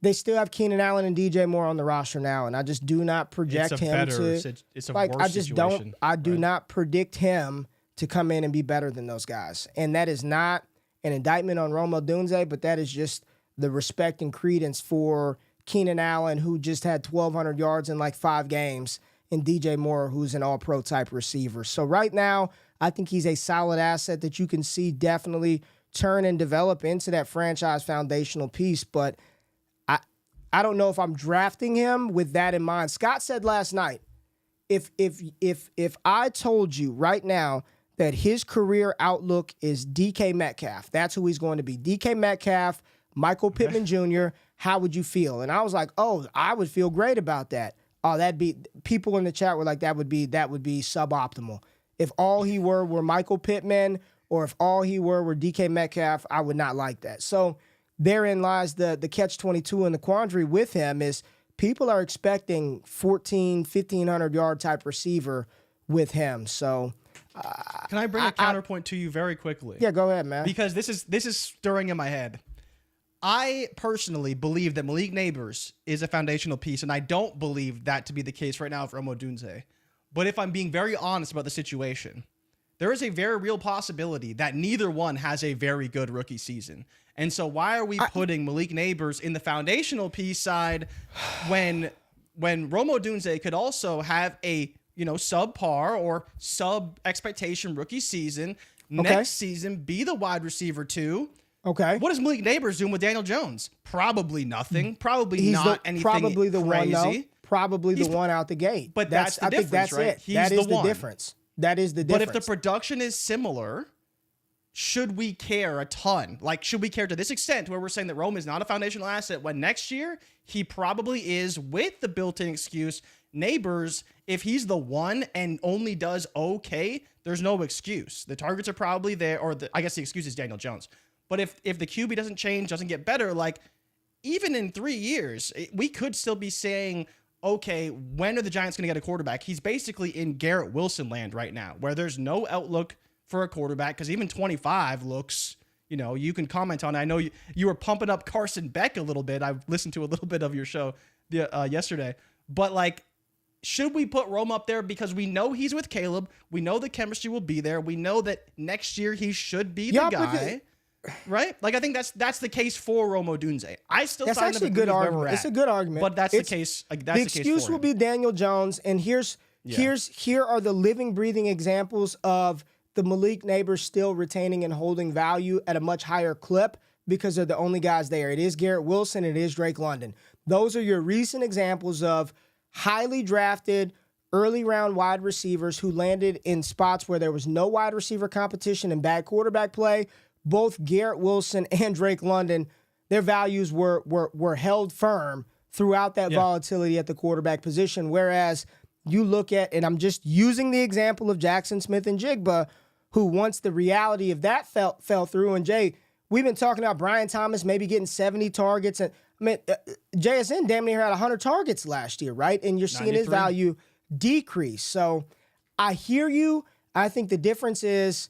They still have Keenan Allen and DJ Moore on the roster now, and I just do not project him to. It's a worse situation. I do not predict him to come in and be better than those guys. And that is not an indictment on Rome Odunze, but that is just the respect and credence for Keenan Allen, who just had 1,200 yards in like 5 games, and DJ Moore, who's an all-pro type receiver. So right now, I think he's a solid asset that you can see definitely turn and develop into that franchise foundational piece, but I don't know if I'm drafting him with that in mind. Scott said last night, if I told you right now that his career outlook is DK Metcalf, that's who he's going to be. DK Metcalf, Michael Pittman Jr., how would you feel? And I was like, oh, I would feel great about that. Oh, that'd be, people in the chat were like, that would be suboptimal. If all he were Michael Pittman, or if all he were DK Metcalf, I would not like that. So therein lies the catch-22 and the quandary with him is people are expecting 1,500 yard type receiver with him. So can I bring a counterpoint to you very quickly? Yeah, go ahead, man. Because this is stirring in my head. I personally believe that Malik Neighbors is a foundational piece, and I don't believe that to be the case right now for Odunze. But if I'm being very honest about the situation, there is a very real possibility that neither one has a very good rookie season. And so why are we putting Malik Neighbors in the foundational piece side when Rome Odunze could also have a, subpar or sub-expectation rookie season, next season be the wide receiver 2? Okay. What is Malik Neighbors doing with Daniel Jones? Probably nothing. Probably not anything probably the crazy. One, though. Probably the one out the gate. But that's the difference, that's right? It. That is the difference. That is the difference. But if the production is similar, should we care a ton? Like, should we care to this extent where we're saying that Rome is not a foundational asset when next year he probably is, with the built-in excuse, Neighbors, if he's the one and only does okay, there's no excuse. The targets are probably there, or I guess the excuse is Daniel Jones. But if the QB doesn't change, doesn't get better, like, even in 3 years, we could still be saying, okay, when are the Giants going to get a quarterback? He's basically in Garrett Wilson land right now, where there's no outlook for a quarterback, because even 25 looks, you can comment on it. I know you were pumping up Carson Beck a little bit. I listened to a little bit of your show yesterday. But, like, should we put Rome up there because we know he's with Caleb? We know the chemistry will be there. We know that next year he should be the guy. Right? Like, I think that's the case for Rome Odunze. I still that's actually a good argument. It's a good argument. But that's the case. Like, that's the excuse will be Daniel Jones, and here are the living, breathing examples of the Malik Neighbors still retaining and holding value at a much higher clip because they're the only guys there. It is Garrett Wilson. It is Drake London. Those are your recent examples of highly drafted, early round wide receivers who landed in spots where there was no wide receiver competition and bad quarterback play. Both Garrett Wilson and Drake London, their values were held firm throughout that volatility at the quarterback position. Whereas you look at, and I'm just using the example of Jackson Smith and Jigba, who once the reality of that fell through. And Jay, we've been talking about Brian Thomas maybe getting 70 targets. And I mean, JSN damn near had 100 targets last year, right? And you're seeing 93. His value decrease. So I hear you. I think the difference is,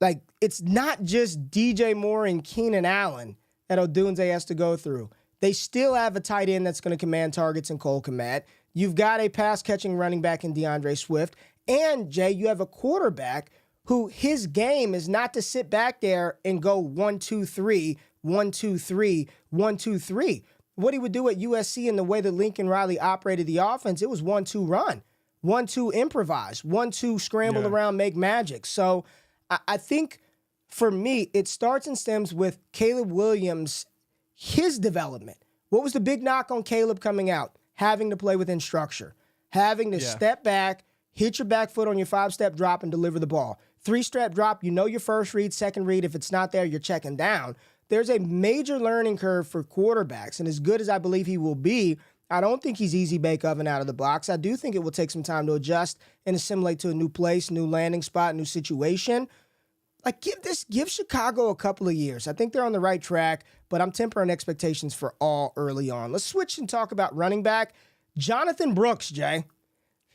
like, it's not just DJ Moore and Keenan Allen that Odunze has to go through. They still have a tight end that's going to command targets in Cole Kmet. You've got a pass-catching running back in DeAndre Swift. And, Jay, you have a quarterback who his game is not to sit back there and go 1-2-3, 1-2-3, 1-2-3. What he would do at USC and the way that Lincoln Riley operated the offense, it was 1-2 run, 1-2 improvise, 1-2 scramble around, make magic. So I think for me, it starts and stems with Caleb Williams, his development. What was the big knock on Caleb coming out? Having to play within structure, having to step back, hit your back foot on your 5-step drop and deliver the ball. 3-step drop, you know your first read, second read. If it's not there, you're checking down. there's a major learning curve for quarterbacks. And as good as I believe he will be, I don't think he's easy bake oven out of the box. I do think it will take some time to adjust and assimilate to a new place, new landing spot, new situation. Like, give Chicago a couple of years. I think they're on the right track, but I'm tempering expectations for all early on. Let's switch and talk about running back. Jonathan Brooks, Jay.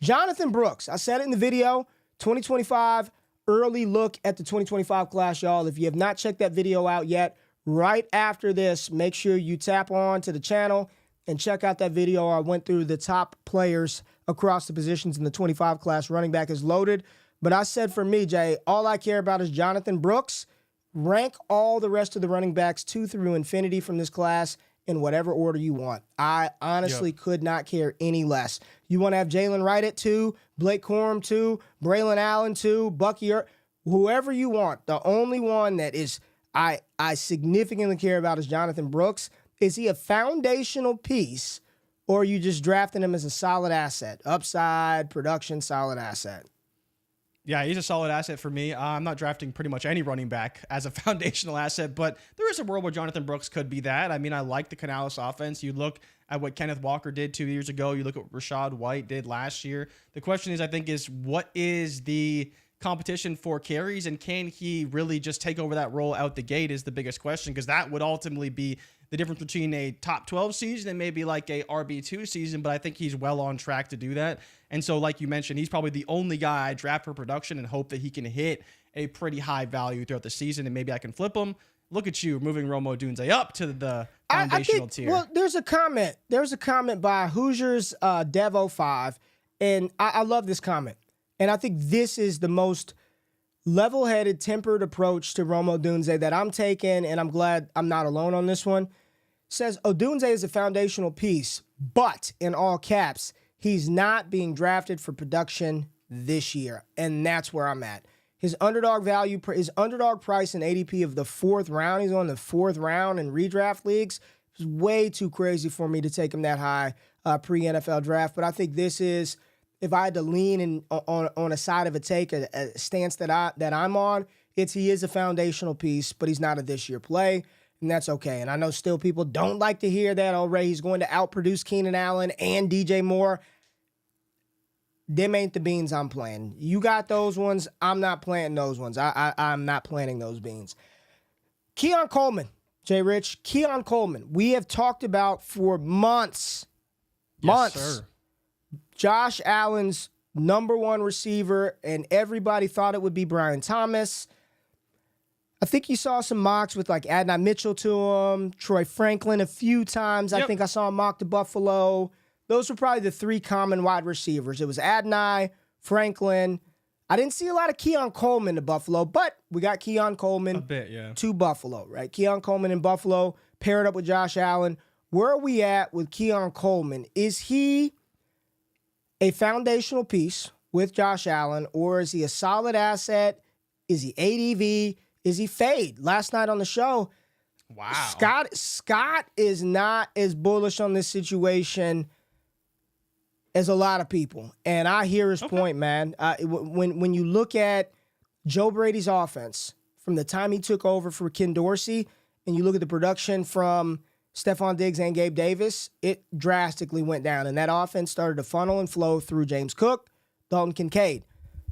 Jonathan Brooks. I said it in the video, 2025, early look at the 2025 class, y'all. If you have not checked that video out yet, right after this, make sure you tap on to the channel and check out that video. I went through the top players across the positions in the 25 class. Running back is loaded. But I said for me, Jay, all I care about is Jonathan Brooks. Rank all the rest of the running backs 2 through infinity from this class in whatever order you want. I honestly could not care any less. You want to have Jalen Wright at 2, Blake Corum 2, Braylon Allen 2, Bucky, whoever you want. The only one that is I significantly care about is Jonathan Brooks. Is he a foundational piece, or are you just drafting him as a solid asset? Upside, production, solid asset. Yeah, he's a solid asset for me. I'm not drafting pretty much any running back as a foundational asset, but there is a world where Jonathan Brooks could be that. I mean, I like the Canales offense. You look at what Kenneth Walker did 2 years ago. You look at what Rashad White did last year. The question is, I think, is what is the competition for carries, and can he really just take over that role out the gate is the biggest question, because that would ultimately be the difference between a top 12 season and maybe like a RB2 season, but I think he's well on track to do that. And so, like you mentioned, he's probably the only guy I draft for production and hope that he can hit a pretty high value throughout the season, and maybe I can flip him. Look at you moving Rome Odunze up to the foundational tier. Well, there's a comment. There's a comment by Hoosiers Dev05, and I love this comment. And I think this is the most level-headed, tempered approach to Rome Odunze that I'm taking, and I'm glad I'm not alone on this one. Says Odunze is a foundational piece, but in all caps, he's not being drafted for production this year, and that's where I'm at. His underdog value, his underdog price and ADP of the 4th round, he's on the 4th round in redraft leagues. It's way too crazy for me to take him that high pre-NFL draft, but I think this is, if I had to lean on a side of a take, a stance that I'm on, he is a foundational piece, but he's not a this year play, and that's okay. And I know still people don't like to hear that. Oh, Ray, he's going to outproduce Keenan Allen and DJ Moore. Them ain't the beans I'm playing. You got those ones. I'm not planting those ones. I'm not planting those beans. Keon Coleman, JRich, Keon Coleman. We have talked about for months. Yes, sir. Josh Allen's #1 receiver, and everybody thought it would be Brian Thomas. I think you saw some mocks with like Adonai Mitchell to him, Troy Franklin a few times. I think I saw him mock to Buffalo. Those were probably the 3 common wide receivers. It was Adonai, Franklin. I didn't see a lot of Keon Coleman to Buffalo, but we got Keon Coleman to Buffalo, right? Keon Coleman in Buffalo, paired up with Josh Allen. Where are we at with Keon Coleman? Is he a foundational piece with Josh Allen, or is he a solid asset? Is he ADV? Is he fade? Last night on the show, wow, Scott is not as bullish on this situation as a lot of people, and I hear his point, man. When you look at Joe Brady's offense from the time he took over for Ken Dorsey, and you look at the production from Stephon Diggs and Gabe Davis, it drastically went down, and that offense started to funnel and flow through James Cook, Dalton Kincaid.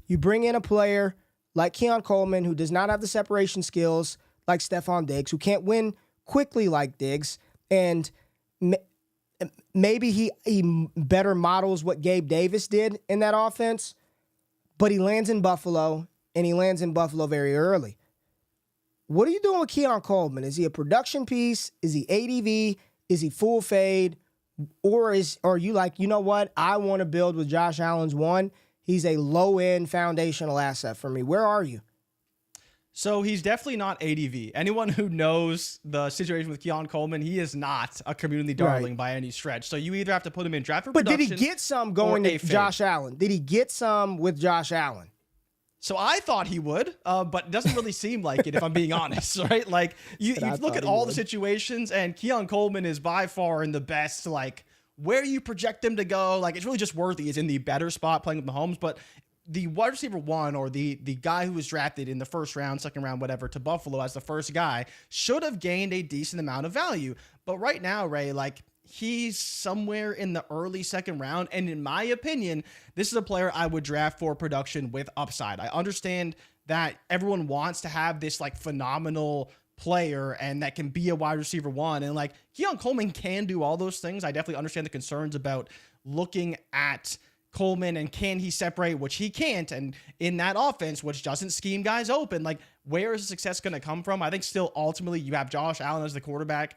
You bring in a player like Keon Coleman, who does not have the separation skills like Stephon Diggs, who can't win quickly like Diggs, and maybe he better models what Gabe Davis did in that offense, but he lands in Buffalo, and he lands in Buffalo very early. What are you doing with Keon Coleman? Is he a production piece? Is he ADV? Is he full fade? Or are you like, you know what? I want to build with Josh Allen's 1. He's a low-end foundational asset for me. Where are you? So he's definitely not ADV. Anyone who knows the situation with Keon Coleman, he is not a community darling by any stretch. So you either have to put him in draft for production. But did he get some going to Josh Allen? Did he get some with Josh Allen? So I thought he would, but it doesn't really seem like it, if I'm being honest, right? Like, you look at all the situations, and Keon Coleman is by far in the best, like, where you project him to go. Like, it's really just worthy. He's in the better spot playing with Mahomes, but the wide receiver one, or the guy who was drafted in the first round, second round, whatever, to Buffalo as the first guy should have gained a decent amount of value. But right now, Ray, like, he's somewhere in the early second round. And in my opinion, this is a player I would draft for production with upside. I understand that everyone wants to have this like phenomenal player and that can be a wide receiver one. And like Keon Coleman can do all those things. I definitely understand the concerns about looking at Coleman and can he separate, which he can't. And in that offense, which doesn't scheme guys open, like where is the success going to come from? I think still ultimately you have Josh Allen as the quarterback.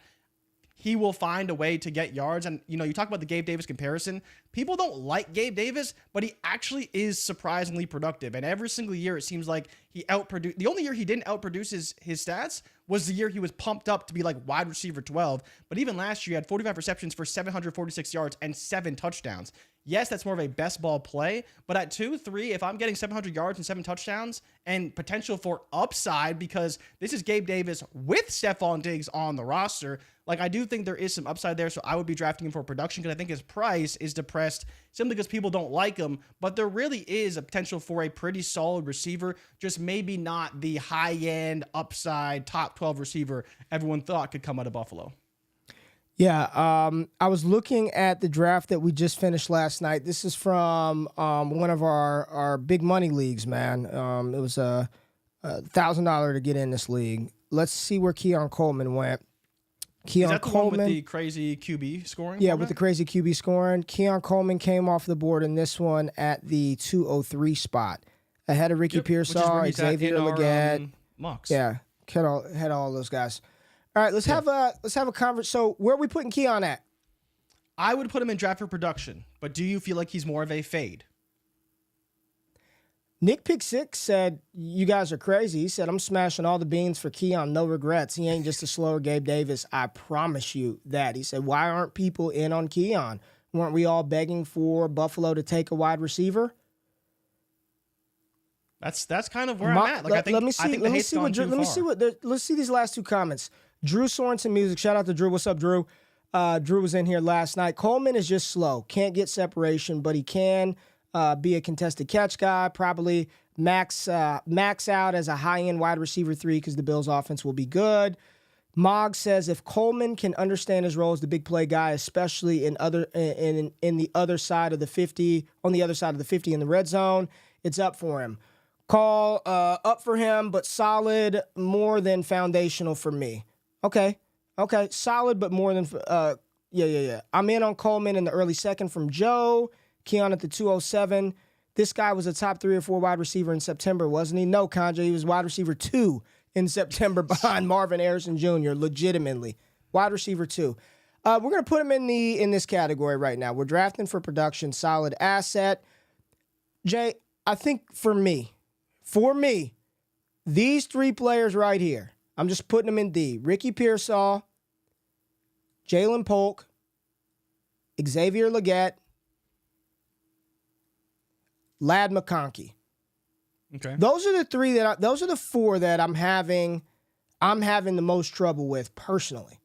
He will find a way to get yards. And, you know, you talk about the Gabe Davis comparison. People don't like Gabe Davis, but he actually is surprisingly productive. And every single year, it seems like he outproduced. The only year he didn't outproduce his stats was the year he was pumped up to be like wide receiver 12. But even last year, he had 45 receptions for 746 yards and 7 touchdowns. Yes, that's more of a best ball play, but at 2-3, if I'm getting 700 yards and 7 touchdowns and potential for upside, because this is Gabe Davis with Stephon Diggs on the roster, like I do think there is some upside there, so I would be drafting him for production because I think his price is depressed simply because people don't like him, but there really is a potential for a pretty solid receiver, just maybe not the high-end upside top 12 receiver everyone thought could come out of Buffalo. Yeah, I was looking at the draft that we just finished last night. This is from one of our big money leagues, man. It was a $1,000 to get in this league. Let's see where Keon Coleman went. Is that the one with the crazy QB scoring? Yeah, with the crazy QB scoring. Keon Coleman came off the board in this one at the 203 spot. Ahead of Ricky Pearsall, Xavier Legette. Yeah, had all those guys. All right, let's have a conversation. So where are we putting Keon at? I would put him in draft for production, but do you feel like he's more of a fade? Nick Pick Six said, you guys are crazy. He said, I'm smashing all the beans for Keon, no regrets. He ain't just a slower Gabe Davis. I promise you that. He said, why aren't people in on Keon? Weren't we all begging for Buffalo to take a wide receiver? That's kind of where I'm at. Like, I think let's see these last two comments. Drew Sorensen Music. Shout out to Drew. What's up, Drew? Drew was in here last night. Coleman is just slow. Can't get separation, but he can be a contested catch guy. Probably max out as a high-end wide receiver 3 because the Bills' offense will be good. Mogg says if Coleman can understand his role as the big play guy, especially in the other side of the 50, on the other side of the 50 in the red zone, it's up for him. Call up for him, but solid, more than foundational for me. Okay. Solid, but more than yeah. I'm in on Coleman in the early second from Joe. Keon at the 207. This guy was a top 3 or 4 wide receiver in September, wasn't he? No, Kanja. He was wide receiver 2 in September behind Marvin Harrison Jr. Legitimately, wide receiver 2. We're gonna put him in this category right now. We're drafting for production, solid asset. Jay, I think for me, these 3 players right here, I'm just putting them in D. Ricky Pearsall, Jalen Polk, Xavier Legette, Ladd McConkey. Okay. Those are the 4 that I'm having the most trouble with personally.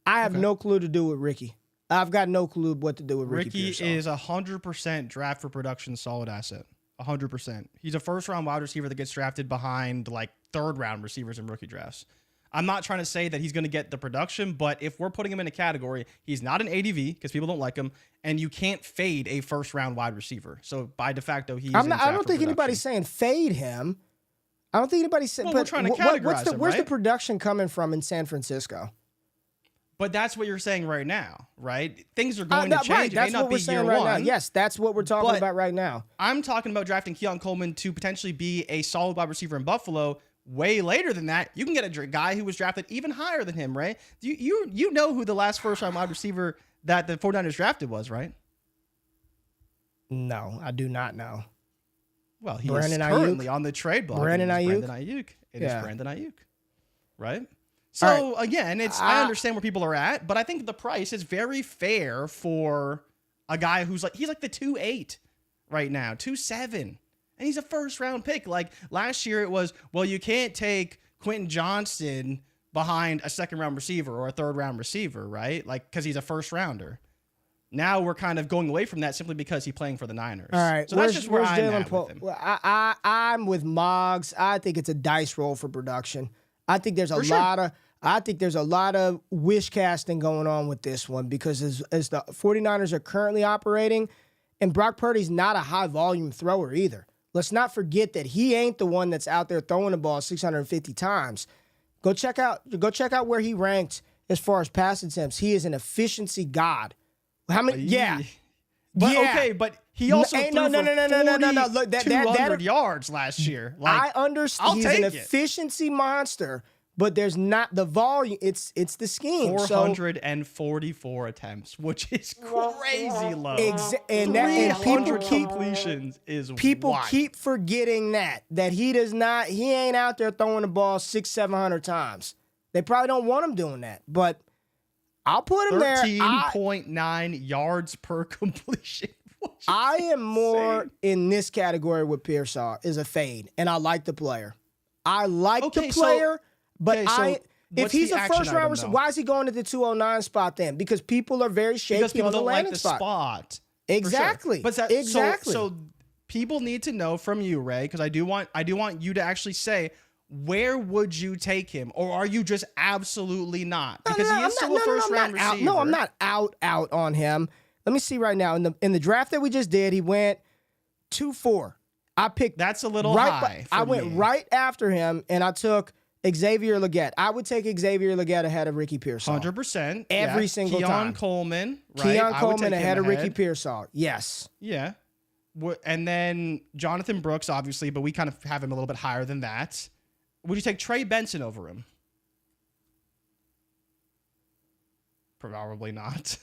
I have no clue to do with Ricky. I've got no clue what to do with Ricky Pearsall. Ricky is 100% draft for production solid asset. 100%. He's a first-round wide receiver that gets drafted behind like third-round receivers in rookie drafts. I'm not trying to say that he's going to get the production, but if we're putting him in a category, he's not an ADV because people don't like him, and you can't fade a first-round wide receiver. So by de facto, he's. I don't think anybody's saying fade him. I don't think anybody's saying. Well, we're trying to categorize him, where's the production coming from in San Francisco? But that's what you're saying right now, right? Things are going to change. Right. That's what we're saying right now. Yes, that's what we're talking about right now. I'm talking about drafting Keon Coleman to potentially be a solid wide receiver in Buffalo. Way later than that, you can get a guy who was drafted even higher than him, right? You know who the last first-round wide receiver that the 49ers drafted was, right? No, I do not know. Well, he is currently on the trade block. Brandon Ayuk? It is Brandon Ayuk, right? So, again, I understand where people are at, but I think the price is very fair for a guy who's like, he's like the 2.8 right now, 2.7. And he's a first-round pick. Like, last year it was, well, you can't take Quentin Johnston behind a second-round receiver or a third-round receiver, right? Like, because he's a first-rounder. Now we're kind of going away from that simply because he's playing for the Niners. All right. So that's just where I'm at with him. Well, I'm with Moggs. I think it's a dice roll for production. I think there's a lot of wish casting going on with this one because as the 49ers are currently operating, and Brock Purdy's not a high volume thrower either. Let's not forget that he ain't the one that's out there throwing the ball 650 times. Go check out where he ranked as far as pass attempts. He is an efficiency god. How many? Yeah. But yeah. Okay, but he also threw for 200 yards last year. Like, I understand he's an efficiency monster, but there's not the volume. It's the scheme. 444 attempts, which is crazy low. And people completions is wild. keep forgetting that he ain't out there throwing the ball 600-700 times. They probably don't want him doing that, but I'll put him there. 13.9 yards per completion. I am more in this category with Pearsall is a fade, and I like the player. I like the player, if he's a first round receiver, why is he going to the 209 spot then? Because people are very shaky on the landing spot. Exactly. Sure. But exactly. So people need to know from you, Ray, because I do want you to actually say, where would you take him? Or are you just absolutely not? Because he is still a first-round receiver. No, I'm not out on him. Let me see right now. In the draft that we just did, he went 2-4. I picked... That's a little high I went right after him, and I took Xavier Legette. I would take Xavier Legette ahead of Ricky Pearsall. 100%. Every single time. Keon Coleman, right? Keon Coleman ahead of Ricky Pearsall. Yes. Yeah. And then Jonathan Brooks, obviously, but we kind of have him a little bit higher than that. Would you take Trey Benson over him? Probably not.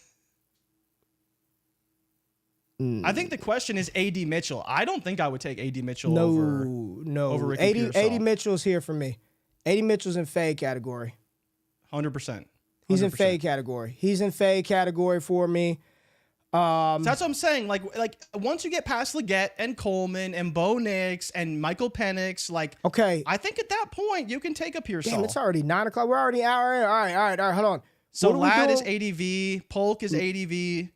I think the question is A.D. Mitchell. I don't think I would take A.D. Mitchell over Ricky Pearsall. A.D. Mitchell's here for me. A.D. Mitchell's in fade category. 100%. He's in fade category. He's in fade category for me. So that's what I'm saying. Like once you get past Legette and Coleman and Bo Nix and Michael Penix, okay, I think at that point you can take a Pearsall. Damn, it's already 9 o'clock. We're already all right. Hold on. So Ladd is ADV. Polk is ADV.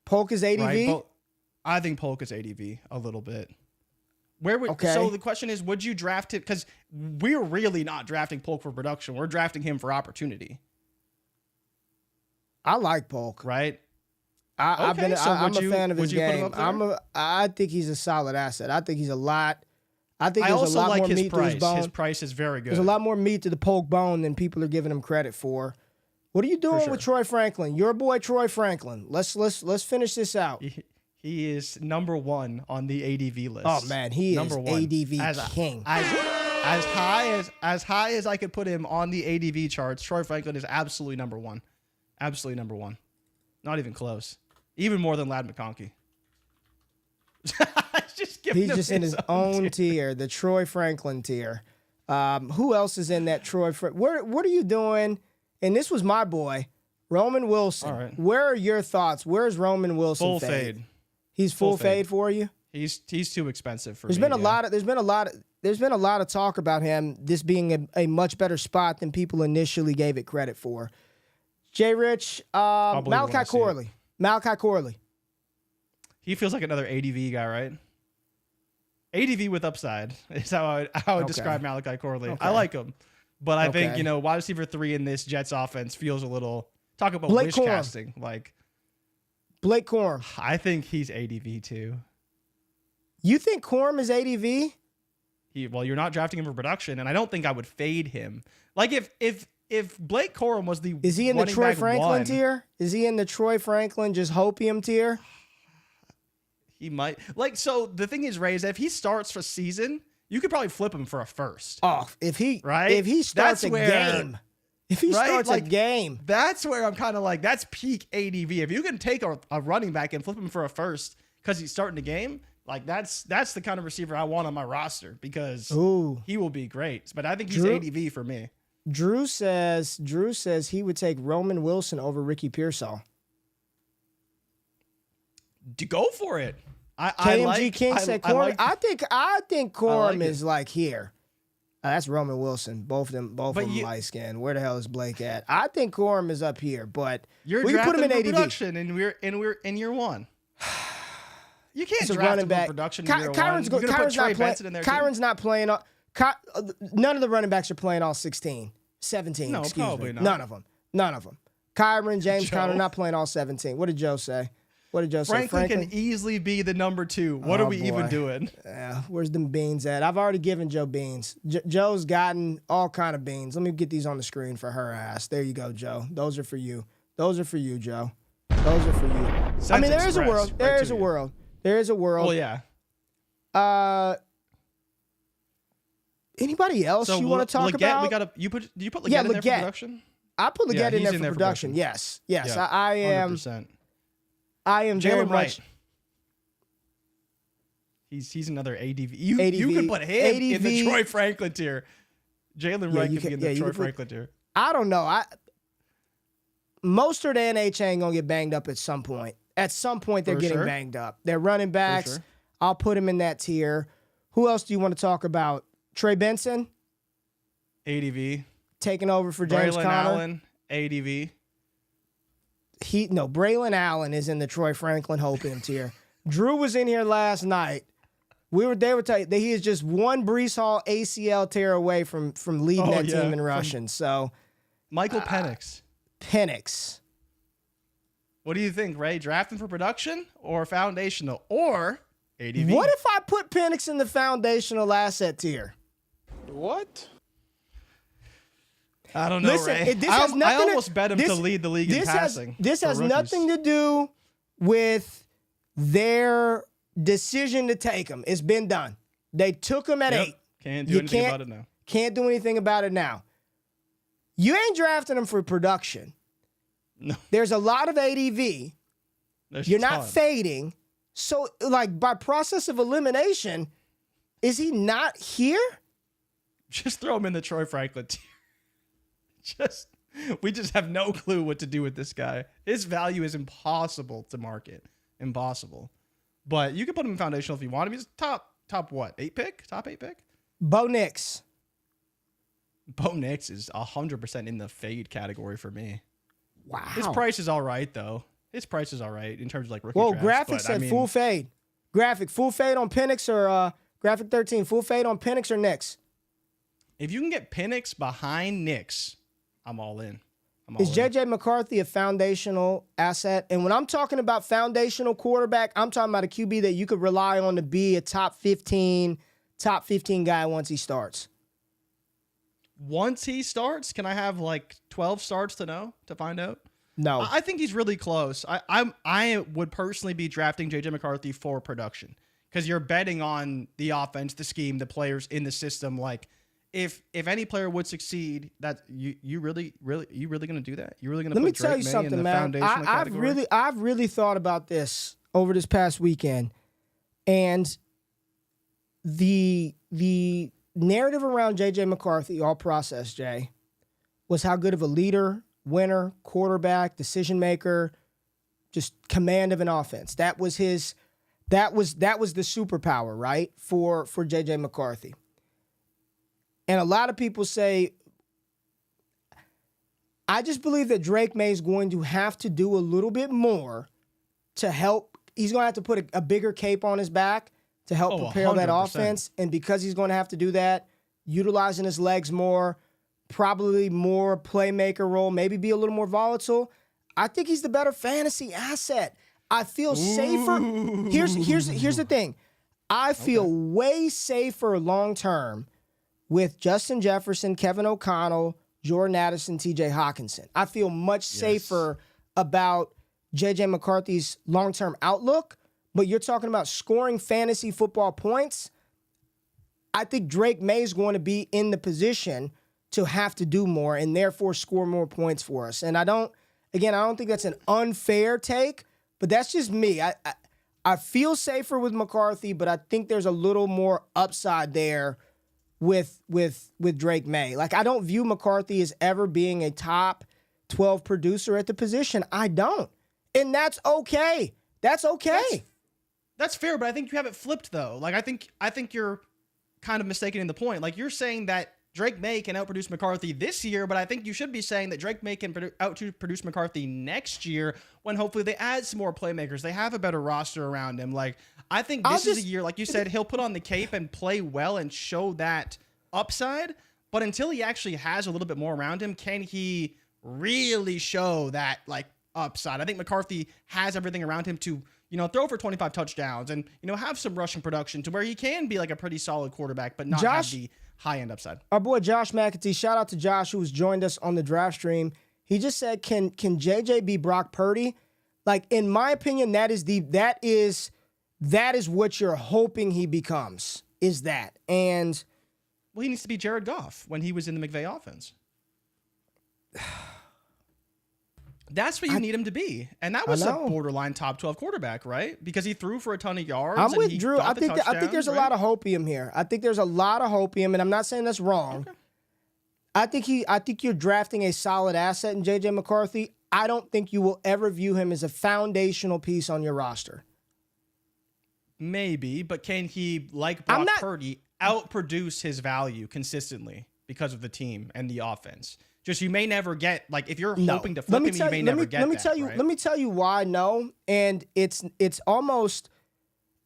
Polk is ADV. Right? I think Polk is ADV a little bit. Okay. So the question is, would you draft it? Because we're really not drafting Polk for production. We're drafting him for opportunity. I like Polk. Right? I'm a fan of his game. I think he's a solid asset. I think he's a lot. I think there's a lot more meat to his bone. His price is very good. There's a lot more meat to the Polk bone than people are giving him credit for. What are you doing with Troy Franklin? Your boy Troy Franklin. Let's finish this out. He is number 1 on the ADV list. Oh man, he number is 1. ADV king. As high as I could put him on the ADV charts, Troy Franklin is absolutely number 1. Absolutely number 1. Not even close. Even more than Ladd McConkey. He's just in his own tier, the Troy Franklin tier. Who else is in that Troy? What are you doing? And this was my boy, Roman Wilson. All right. Where are your thoughts? Where's Roman Wilson? Full fade. He's full fade for you. He's too expensive for me. There's been a lot of talk about him. This being a much better spot than people initially gave it credit for. JRich, Malachi Corley. He feels like another ADV guy, right? ADV with upside is how I would describe Malachi Corley. Okay. I like him. But I think, wide receiver 3 in this Jets offense feels a little, talk about wish casting. Like Blake Corum. I think he's ADV too. You think Corum is ADV? Well, you're not drafting him for production, and I don't think I would fade him. Like if Blake Corum was the Is he in the Troy Franklin tier? Is he in the Troy Franklin just hopium tier? He might. So the thing is, Ray, is that if he starts for season, you could probably flip him for a first. Oh, if he starts a game. That's where I'm kind of like, that's peak ADV. If you can take a running back and flip him for a first because he's starting the game, like that's the kind of receiver I want on my roster because he will be great. But I think he's ADV for me. Drew says he would take Roman Wilson over Ricky Pearsall. Go for it. KMG King said Corum. I think Corum is like here. That's Roman Wilson. Both of them light skinned. Where the hell is Blake at? I think Corum is up here, but you're we put him in for ADV. production, and we're in year one. You can't draft him for production in year one. You're going to put Trey Benson in there Kyron's not playing. None of the running backs are playing all 16, 17. No, excuse probably me. not. None of them. Kyron, James Conner not playing all 17. What did Joe say? Franklin can easily be the number 2. What are we even doing? Where's them beans at? I've already given Joe beans. Joe's gotten all kind of beans. Let me get these on the screen for her ass. There you go, Joe. Those are for you. Those are for you, Joe. Those are for you. I mean, there is a world. There is a world. There is a world. Well, yeah. Anybody else you want to talk about? Did you put Leggett in there for production? I put Leggett in there for production. Yes. Yeah, I am. 100%. I am very much. He's another ADV. You can put him in the Troy Franklin tier. Jalen Wright can be in the Troy Franklin tier. I don't know. Most of the NH ain't gonna get banged up at some point. At some point, they're getting banged up. They're running backs. Sure. I'll put him in that tier. Who else do you want to talk about? Trey Benson, ADV, taking over for James Conner. Allen, ADV. Braylon Allen is in the Troy Franklin Hope in tier. Drew was in here last night. They were telling you that he is just one Breece Hall ACL tear away from leading that team in rushing. So, Michael Penix. Penix. What do you think, Ray? Drafting for production or foundational or ADV? What if I put Penix in the foundational asset tier? What? I don't know, Listen, Ray. I almost bet him to lead the league in passing. This has nothing to do with their decision to take him. It's been done. They took him at 8. Can't do anything about it now. Can't do anything about it now. You ain't drafting him for production. No. There's a lot of ADV. You're not fading. So, by process of elimination, is he not here? Just throw him in the Troy Franklin tier. We just have no clue what to do with this guy. His value is impossible to market. Impossible. But you can put him in foundational if you want him. He's top what? 8 pick? Top 8 pick? Bo Nix. Bo Nix is 100% in the fade category for me. Wow. His price is all right, though. His price is all right in terms of rookie drafts. Graphic said full fade. Graphic, full fade on Penix or Graphic 13, full fade on Penix or Nix? If you can get Penix behind Nix, I'm all in. Is JJ McCarthy a foundational asset? And when I'm talking about foundational quarterback, I'm talking about a QB that you could rely on to be a top 15 guy once he starts. Once he starts, can I have 12 starts to find out? No. I think he's really close. I would personally be drafting JJ McCarthy for production because you're betting on the offense, the scheme, the players in the system. If any player would succeed, that you really going to do that? You really going to put Drake Maye in the foundational category? I've really thought about this over this past weekend, and the narrative around JJ McCarthy, all process, Jay, was how good of a leader, winner, quarterback, decision maker, just command of an offense. That was the superpower, right? For JJ McCarthy. And a lot of people say, I just believe that Drake Maye is going to have to do a little bit more to help. He's going to have to put a bigger cape on his back to help propel 100%. That offense. And because he's going to have to do that, utilizing his legs more, probably more playmaker role, maybe be a little more volatile, I think he's the better fantasy asset. I feel safer. Here's the thing. I feel way safer long-term with Justin Jefferson, Kevin O'Connell, Jordan Addison, TJ Hawkinson. I feel much safer about JJ McCarthy's long-term outlook, but you're talking about scoring fantasy football points. I think Drake Maye is going to be in the position to have to do more and therefore score more points for us. And I don't think that's an unfair take, but that's just me. I feel safer with McCarthy, but I think there's a little more upside there with Drake Maye. I don't view McCarthy as ever being a top 12 producer at the position. I don't. And that's okay. That's okay. That's fair, but I think you have it flipped though. I think you're kind of mistaken in the point. Like, you're saying that Drake Maye can outproduce McCarthy this year, but I think you should be saying that Drake Maye can outproduce McCarthy next year when hopefully they add some more playmakers. They have a better roster around him. Like, I think this is a year, like you said, he'll put on the cape and play well and show that upside. But until he actually has a little bit more around him, can he really show that, like, upside? I think McCarthy has everything around him to, throw for 25 touchdowns and, have some rushing production to where he can be like a pretty solid quarterback, but not have the high-end upside. Our boy Josh McAtee, shout out to Josh, who's joined us on the draft stream. He just said, can JJ be Brock Purdy? Like, in my opinion, that is what you're hoping he becomes, is that. And well, he needs to be Jared Goff when he was in the McVay offense. That's what you need him to be. And that was a borderline top 12 quarterback, right? Because he threw for a ton of yards. I'm with Drew. I think there's a lot of hopium here. I think there's a lot of hopium, and I'm not saying that's wrong. Okay. I think you're drafting a solid asset in JJ McCarthy. I don't think you will ever view him as a foundational piece on your roster. Maybe, but can he, like Brock Purdy, outproduce his value consistently because of the team and the offense? Just, you may never get, like, if you're hoping to flip him, you may never get that. Let me tell you why no. And it's almost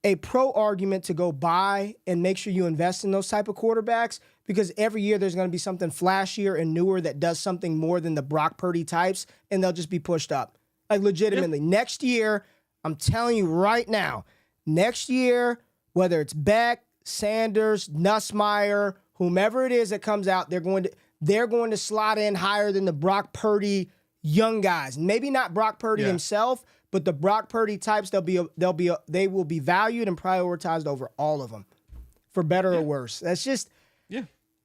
a pro argument to go buy and make sure you invest in those type of quarterbacks, because every year there's going to be something flashier and newer that does something more than the Brock Purdy types, and they'll just be pushed up. Like, legitimately. Yep. Next year, I'm telling you right now, next year, whether it's Beck, Sanders, Nussmeier, whomever it is that comes out, they're going to slot in higher than the Brock Purdy young guys. Maybe not Brock Purdy himself, but the Brock Purdy types, they will be valued and prioritized over all of them, for better or worse. That's just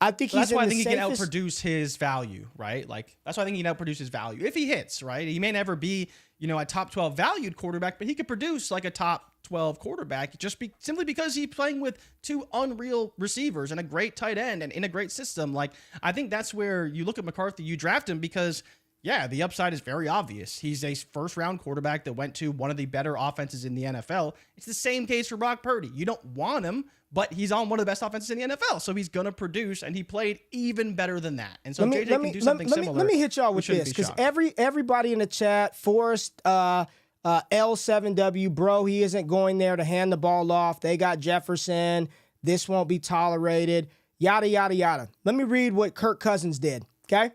I think that's why I think he can outproduce his value, right? Like, that's why I think he can outproduce his value if he hits, right? He may never be, a top 12 valued quarterback, but he could produce like a top 12 quarterback simply because he's playing with two unreal receivers and a great tight end and in a great system. Like, I think that's where you look at McCarthy, you draft him because, the upside is very obvious. He's a first-round quarterback that went to one of the better offenses in the NFL. It's the same case for Brock Purdy. You don't want him, but he's on one of the best offenses in the NFL, so he's going to produce, and he played even better than that. And so JJ can do something similar. Let me hit y'all with this, because everybody in the chat, Forrest, L7W, bro, he isn't going there to hand the ball off. They got Jefferson. This won't be tolerated. Yada, yada, yada. Let me read what Kirk Cousins did, okay?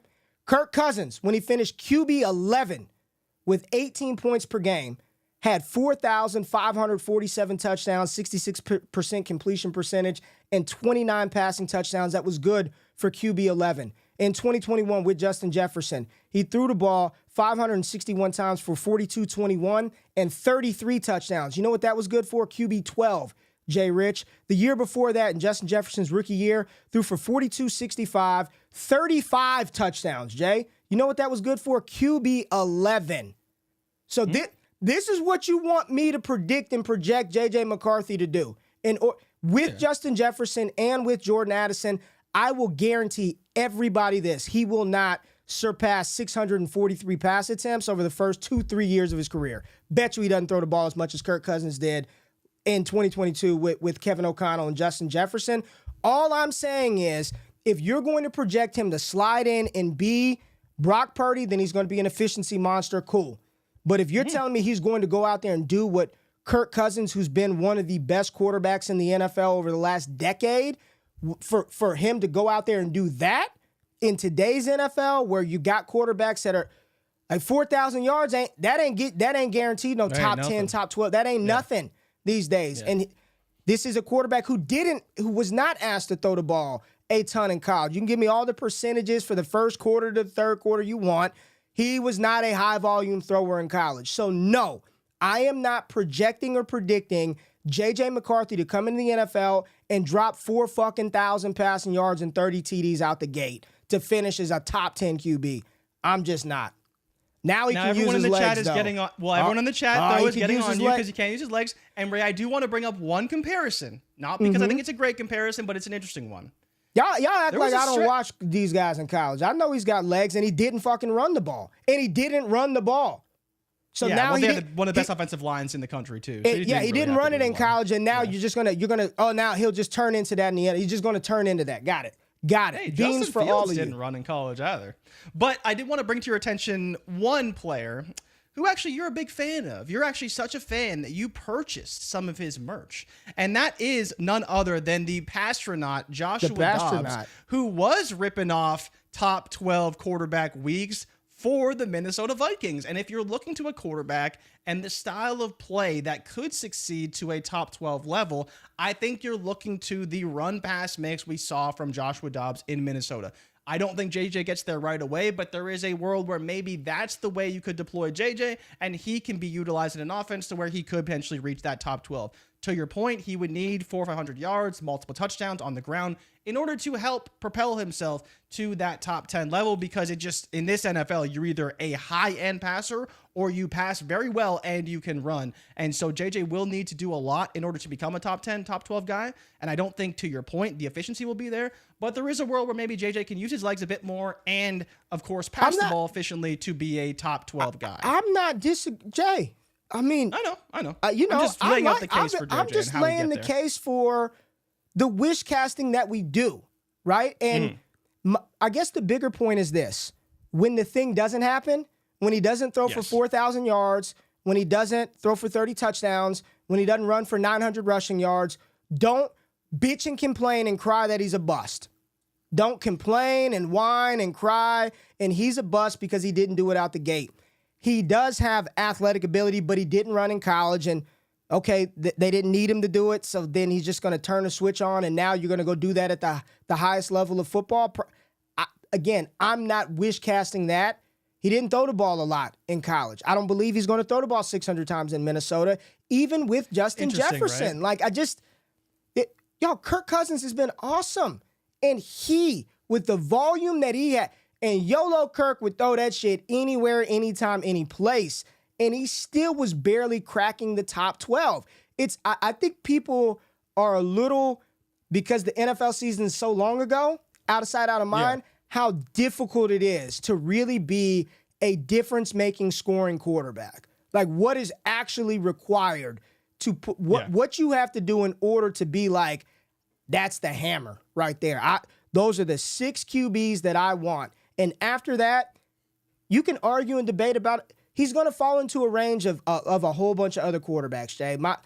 Kirk Cousins, when he finished QB 11 with 18 points per game, had 4,547 touchdowns, 66% completion percentage, and 29 passing touchdowns. That was good for QB 11. In 2021 with Justin Jefferson, he threw the ball 561 times for 42-21 and 33 touchdowns. You know what that was good for? QB 12. JRich. The year before that, in Justin Jefferson's rookie year, threw for 42-65, 35 touchdowns, Jay. You know what that was good for? QB 11. So this is what you want me to predict and project JJ McCarthy to do. And with Justin Jefferson and with Jordan Addison, I will guarantee everybody this. He will not surpass 643 pass attempts over the first 2-3 years of his career. Bet you he doesn't throw the ball as much as Kirk Cousins did in 2022 with Kevin O'Connell and Justin Jefferson. All I'm saying is, if you're going to project him to slide in and be Brock Purdy, then he's going to be an efficiency monster. Cool. But if you're telling me he's going to go out there and do what Kirk Cousins, who's been one of the best quarterbacks in the NFL over the last decade, for him to go out there and do that in today's NFL, where you got quarterbacks that are like 4,000 yards, that ain't guaranteed no top 10, top 12. That ain't nothing these days. Yeah. And this is a quarterback who was not asked to throw the ball a ton in college. You can give me all the percentages for the first quarter to the third quarter you want. He was not a high volume thrower in college. So no, I am not projecting or predicting JJ McCarthy to come into the NFL and drop 4,000 passing yards and 30 TDs out the gate to finish as a top 10 QB. I'm just not. Now he can use his legs, everyone in the chat is though. getting on. Well, everyone in the chat, though, is getting on you because he can't use his legs. And Ray, I do want to bring up one comparison. Not because I think it's a great comparison, but it's an interesting one. Y'all act like I don't watch these guys in college. I know he's got legs, and he didn't fucking run the ball. And he didn't run the ball. So yeah, now well, they had one of the best offensive lines in the country too. So he didn't run it in college, and now you're gonna. Oh, now he'll just turn into that in the end. He's just gonna turn into that. Got it. Hey, Beans Justin for Fields all of you. didn't run in college either. But I did want to bring to your attention one player who actually you're a big fan of. You're actually such a fan that you purchased some of his merch. And that is none other than the Pastronaut, Joshua Dobbs, who was ripping off top 12 quarterback weeks for the Minnesota Vikings. And if you're looking to a quarterback and the style of play that could succeed to a top 12 level, I think you're looking to the run-pass mix we saw from Joshua Dobbs in Minnesota. I don't think JJ gets there right away, but there is a world where maybe that's the way you could deploy JJ, and he can be utilized in an offense to where he could potentially reach that top 12. To your point, he would need 400 or 500 yards, multiple touchdowns on the ground in order to help propel himself to that top 10 level, because it just, in this NFL, you're either a high-end passer or you pass very well and you can run. And so JJ will need to do a lot in order to become a top 10, top 12 guy. And I don't think, to your point, the efficiency will be there, but there is a world where maybe JJ can use his legs a bit more and, of course, pass the ball efficiently to be a top 12 guy. I'm not Jay. I mean, I know. You know, I'm just laying out the case for JJ. I'm just laying the case for the wish casting that we do, right? And I guess the bigger point is this: when the thing doesn't happen, when he doesn't throw for 4,000 yards, when he doesn't throw for 30 touchdowns, when he doesn't run for 900 rushing yards, don't bitch and complain and cry that he's a bust. Don't complain and whine and cry and he's a bust because he didn't do it out the gate. He does have athletic ability, but he didn't run in college, and okay, they didn't need him to do it, so then he's just going to turn a switch on, and now you're going to go do that at the highest level of football. Again, I'm not wish casting that. He didn't throw the ball a lot in college. I don't believe he's going to throw the ball 600 times in Minnesota, even with Justin Jefferson. Right? Like, Kirk Cousins has been awesome, and he, with the volume that he had, and YOLO Kirk would throw that shit anywhere, anytime, any place. And he still was barely cracking the top 12. I think people are a little, because the NFL season is so long ago, out of sight, out of mind, how difficult it is to really be a difference-making scoring quarterback. Like, what is actually required to put, what you have to do in order to be like, that's the hammer right there. Those are the 6 QBs that I want. And after that, you can argue and debate about it. He's going to fall into a range of a whole bunch of other quarterbacks, Jay. My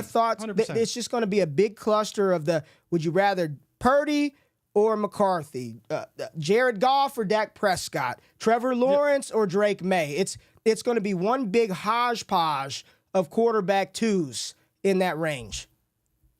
thoughts, it's just going to be a big cluster of would you rather Purdy or McCarthy, Jared Goff or Dak Prescott, Trevor Lawrence or Drake May. It's going to be one big hodgepodge of quarterback twos in that range.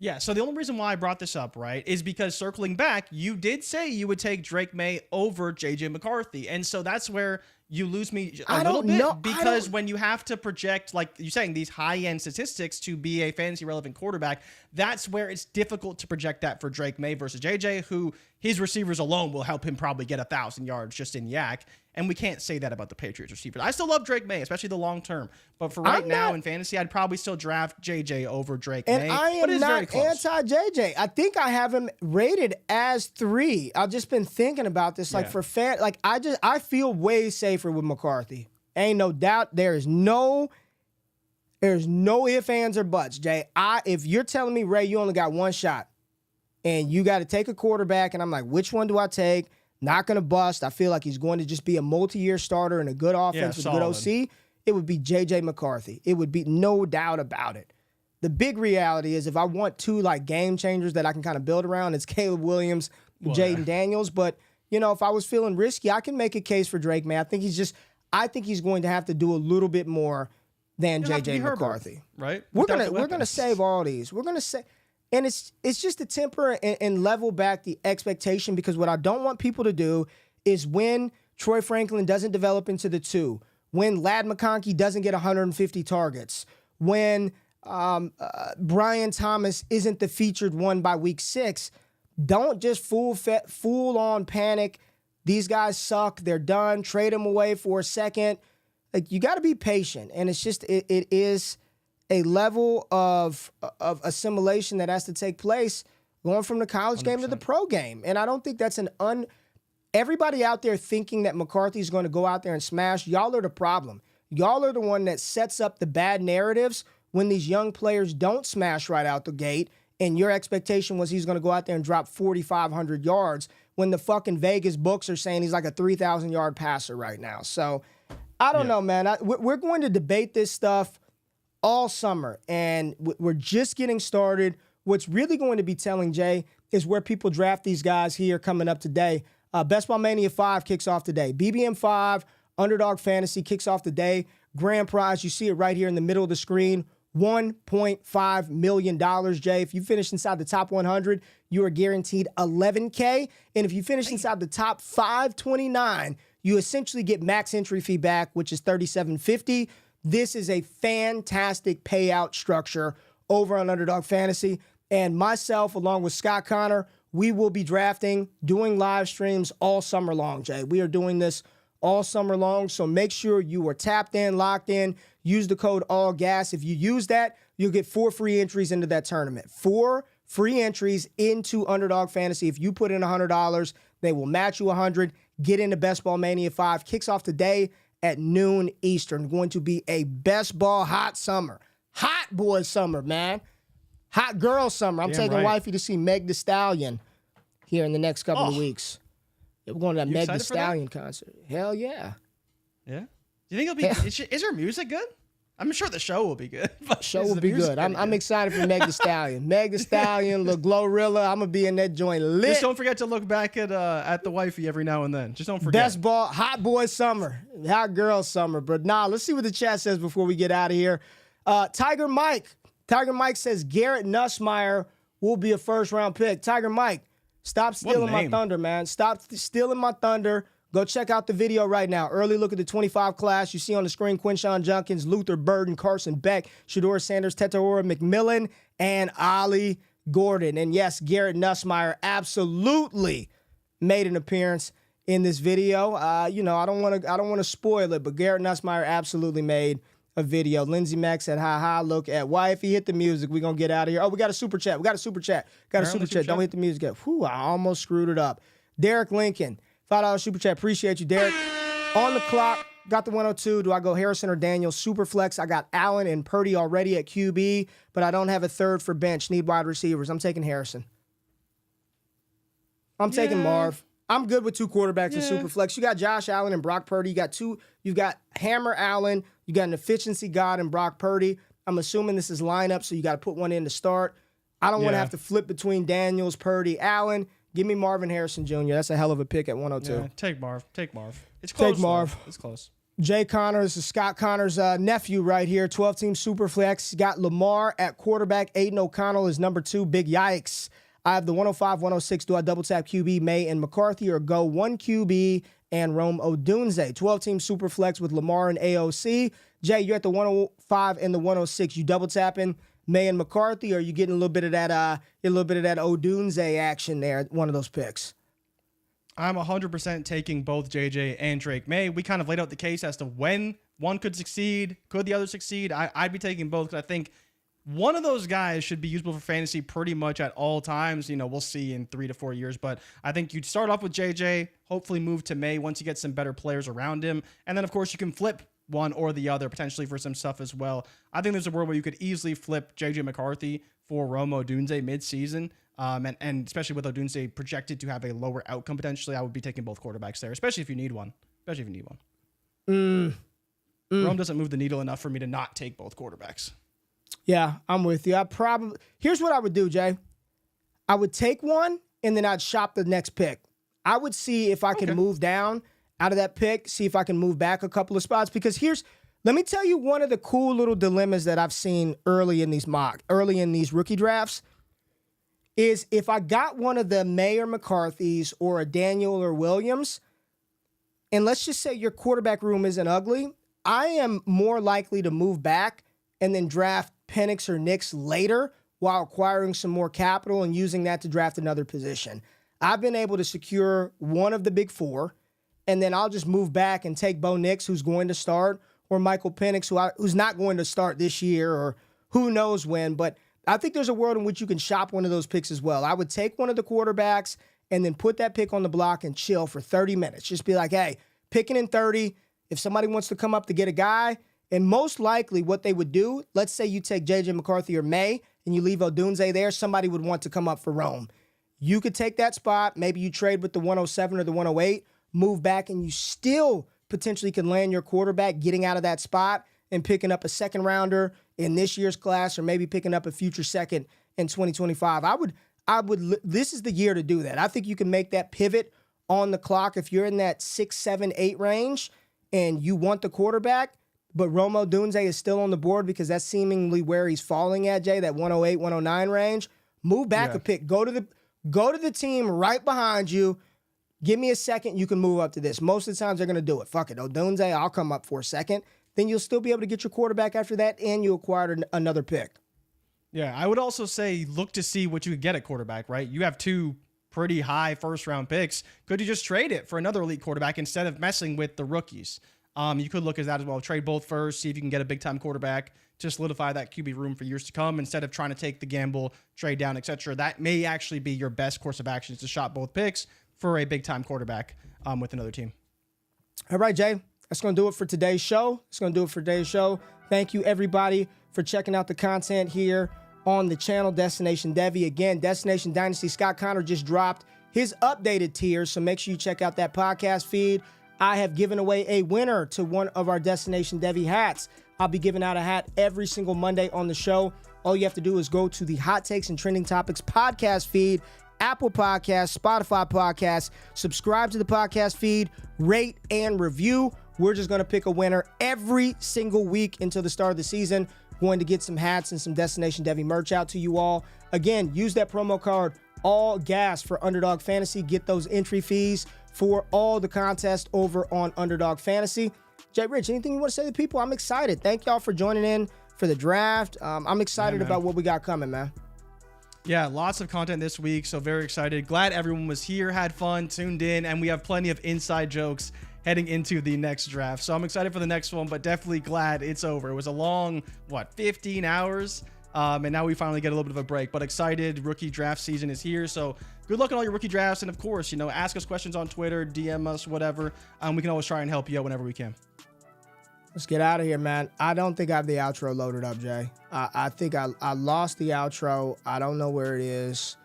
Yeah, so the only reason why I brought this up, right, is because circling back, you did say you would take Drake May over J.J. McCarthy. And so that's where you lose me a little bit, because when you have to project, like you're saying, these high-end statistics to be a fantasy-relevant quarterback, that's where it's difficult to project that for Drake May versus J.J., who his receivers alone will help him probably get 1,000 yards just in yak. And we can't say that about the Patriots receivers. I still love Drake May, especially the long term. But for right now in fantasy, I'd probably still draft JJ over Drake May. And I am not anti-JJ. I think I have him rated as 3. I've just been thinking about this. Like I feel way safer with McCarthy. Ain't no doubt. There's no ifs, ands, or buts, Jay. If you're telling me, Ray, you only got one shot and you got to take a quarterback, and I'm like, which one do I take? Not going to bust. I feel like he's going to just be a multi-year starter and a good offense with a good OC. It would be J.J. McCarthy. It would be no doubt about it. The big reality is if I want 2 like game changers that I can kind of build around, it's Caleb Williams, Jaden Daniels. But, if I was feeling risky, I can make a case for Drake May. I think he's going to have to do a little bit more than J.J. McCarthy. Right? We're gonna save all these. We're gonna say. And it's just to temper and level back the expectation, because what I don't want people to do is when Troy Franklin doesn't develop into the 2, when Ladd McConkey doesn't get 150 targets, when Brian Thomas isn't the featured one by week 6, don't just fool on panic. These guys suck. They're done. Trade them away for a second. Like, you got to be patient. And it's just it is a level of assimilation that has to take place going from the college 100%. Game to the pro game. And I don't think that's everybody out there thinking that McCarthy's going to go out there and smash, y'all are the problem. Y'all are the one that sets up the bad narratives when these young players don't smash right out the gate, and your expectation was he's going to go out there and drop 4,500 yards when the fucking Vegas books are saying he's like a 3,000-yard passer right now. So I don't know, man. We're going to debate this stuff all summer, and we're just getting started. What's really going to be telling, Jay, is where people draft these guys here coming up today. Best Ball Mania 5 kicks off today. BBM 5, Underdog Fantasy kicks off today. Grand prize, you see it right here in the middle of the screen, $1.5 million, Jay. If you finish inside the top 100, you are guaranteed $11K. And if you finish inside the top 529, you essentially get max entry fee back, which is $37.50. This is a fantastic payout structure over on Underdog Fantasy. And myself, along with Scott Connor, we will be drafting, doing live streams all summer long, Jay. We are doing this all summer long, so make sure you are tapped in, locked in. Use the code ALLGAS. If you use that, you'll get 4 free entries into that tournament. 4 free entries into Underdog Fantasy. If you put in $100, they will match you $100. Get into Best Ball Mania 5. Kicks off today at noon Eastern. Going to be a best ball hot summer. Hot boy summer, man. Hot girl summer. I'm taking wifey to see Meg Thee Stallion here in the next couple of weeks. Yeah, we're going to that Meg Thee Stallion concert. Hell yeah. Yeah? Do you think it'll be... Is her music good? I'm sure the show will be good. The show will be good. I'm excited for Meg Thee Stallion. Meg Thee Stallion, Lil Glorilla. I'm going to be in that joint lit. Just don't forget to look back at the wifey every now and then. Just don't forget. Best ball, hot boy summer. Hot girl summer. But let's see what the chat says before we get out of here. Tiger Mike says Garrett Nussmeier will be a first-round pick. Tiger Mike, stop stealing my thunder, man. Stop stealing my thunder. Go check out the video right now. Early look at the 25 class. You see on the screen Quinshon Junkins, Luther Burden, Carson Beck, Shador Sanders, Tetaora McMillan, and Ollie Gordon. And yes, Garrett Nussmeier absolutely made an appearance in this video. I don't want to spoil it, but Garrett Nussmeier absolutely made a video. Lindsey Mack said, ha, look at wifey. Hit the music. We're going to get out of here. Oh, we got a super chat. Don't hit the music yet. Whew, I almost screwed it up. Derek Lincoln, $5 super chat. Appreciate you, Derek. On the clock, got the 102. Do I go Harrison or Daniel? Super flex. I got Allen and Purdy already at QB, but I don't have a third for bench. Need wide receivers. I'm taking Harrison. I'm taking Marv. I'm good with 2 quarterbacks in super flex. You got Josh Allen and Brock Purdy. You've got Hammer Allen. You got an efficiency god in Brock Purdy. I'm assuming this is lineup, so you got to put one in to start. I don't want to have to flip between Daniels, Purdy, Allen. Give me Marvin Harrison Jr. That's a hell of a pick at 102. Yeah, take Marv. It's close. Take Marv. It's close. Jay Connor, this is Scott Connor's nephew right here. 12-team Superflex. Got Lamar at quarterback. Aiden O'Connell is number 2. Big yikes. I have the 105, 106. Do I double tap QB, Maye and McCarthy, or go 1 QB and Rome Odunze? 12-team Superflex with Lamar and AOC. Jay, you're at the 105 and the 106. You double tapping Maye and McCarthy, or are you getting a little bit of that Odunze action there at one of those picks? I'm 100% taking both JJ and Drake Maye. We kind of laid out the case as to when one could succeed. Could the other succeed? I'd be taking both because I think one of those guys should be usable for fantasy pretty much at all times. We'll see in 3 to 4 years, but I think you'd start off with JJ, hopefully move to Maye once you get some better players around him. And then, of course, you can flip one or the other potentially for some stuff as well. I think there's a world where you could easily flip JJ McCarthy for Rome Odunze mid-season. And especially with Odunze projected to have a lower outcome potentially, I would be taking both quarterbacks there, especially if you need one. Rome doesn't move the needle enough for me to not take both quarterbacks. Yeah, I'm with you. Here's what I would do, Jay. I would take one, and then I'd shop the next pick. I would see if I can move down out of that pick, see if I can move back a couple of spots. Because let me tell you one of the cool little dilemmas that I've seen early in these rookie drafts is if I got one of the Maye or McCarthys or a Daniel or Williams, and let's just say your quarterback room isn't ugly, I am more likely to move back and then draft Penix or Nix later while acquiring some more capital and using that to draft another position. I've been able to secure one of the big 4, and then I'll just move back and take Bo Nix, who's going to start, or Michael Penix, who's not going to start this year, or who knows when. But I think there's a world in which you can shop one of those picks as well. I would take one of the quarterbacks and then put that pick on the block and chill for 30 minutes. Just be like, hey, picking in 30, If somebody wants to come up to get a guy, and most likely what they would do, let's say you take JJ McCarthy or Maye and you leave Odunze there, somebody would want to come up for Rome. You could take that spot. Maybe you trade with the 107 or the 108, move back, and you still potentially can land your quarterback getting out of that spot and picking up a second rounder in this year's class, or maybe picking up a future second in 2025. This is the year to do that. I think you can make that pivot on the clock if you're in that 6, 7, 8 range and you want the quarterback, but Rome Odunze is still on the board because that's seemingly where he's falling at, Jay, that 108, 109 range. Move back a pick. Go to the team right behind you. Give me a second. You can move up to this. Most of the times they're going to do it. Fuck it. Odunze, I'll come up for a second. Then you'll still be able to get your quarterback after that, and you acquired another pick. Yeah, I would also say look to see what you could get at quarterback, right? You have 2 pretty high first-round picks. Could you just trade it for another elite quarterback instead of messing with the rookies? You could look at that as well. Trade both first, see if you can get a big-time quarterback to solidify that QB room for years to come instead of trying to take the gamble, trade down, etc. That may actually be your best course of action, is to shop both picks for a big-time quarterback with another team. All right, Jay. That's going to do it for today's show. Thank you, everybody, for checking out the content here on the channel, Destination Devy. Again, Destination Dynasty, Scott Connor just dropped his updated tiers, so make sure you check out that podcast feed. I have given away a winner to one of our Destination Devy hats. I'll be giving out a hat every single Monday on the show. All you have to do is go to the Hot Takes and Trending Topics podcast feed, Apple Podcasts, Spotify Podcasts, subscribe to the podcast feed, rate and review. We're just going to pick a winner every single week until the start of the season. Going to get some hats and some Destination Devy merch out to you all. Again, use that promo code ALLGAS for Underdog Fantasy. Get those entry fees for all the contests over on Underdog Fantasy. JRich, anything you want to say to people? I'm excited. Thank y'all for joining in for the draft. I'm excited about what we got coming, man. Yeah, lots of content this week, so very excited. Glad everyone was here, had fun, tuned in, and we have plenty of inside jokes heading into the next draft. So I'm excited for the next one, but definitely glad it's over. It was a long, 15 hours? And now we finally get a little bit of a break, but excited. Rookie draft season is here. So good luck on all your rookie drafts. And of course, ask us questions on Twitter, DM us, whatever. We can always try and help you out whenever we can. Let's get out of here, man. I don't think I have the outro loaded up, Jay. I think I lost the outro. I don't know where it is.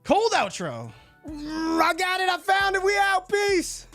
Cold outro. I got it. I found it. We out. Peace.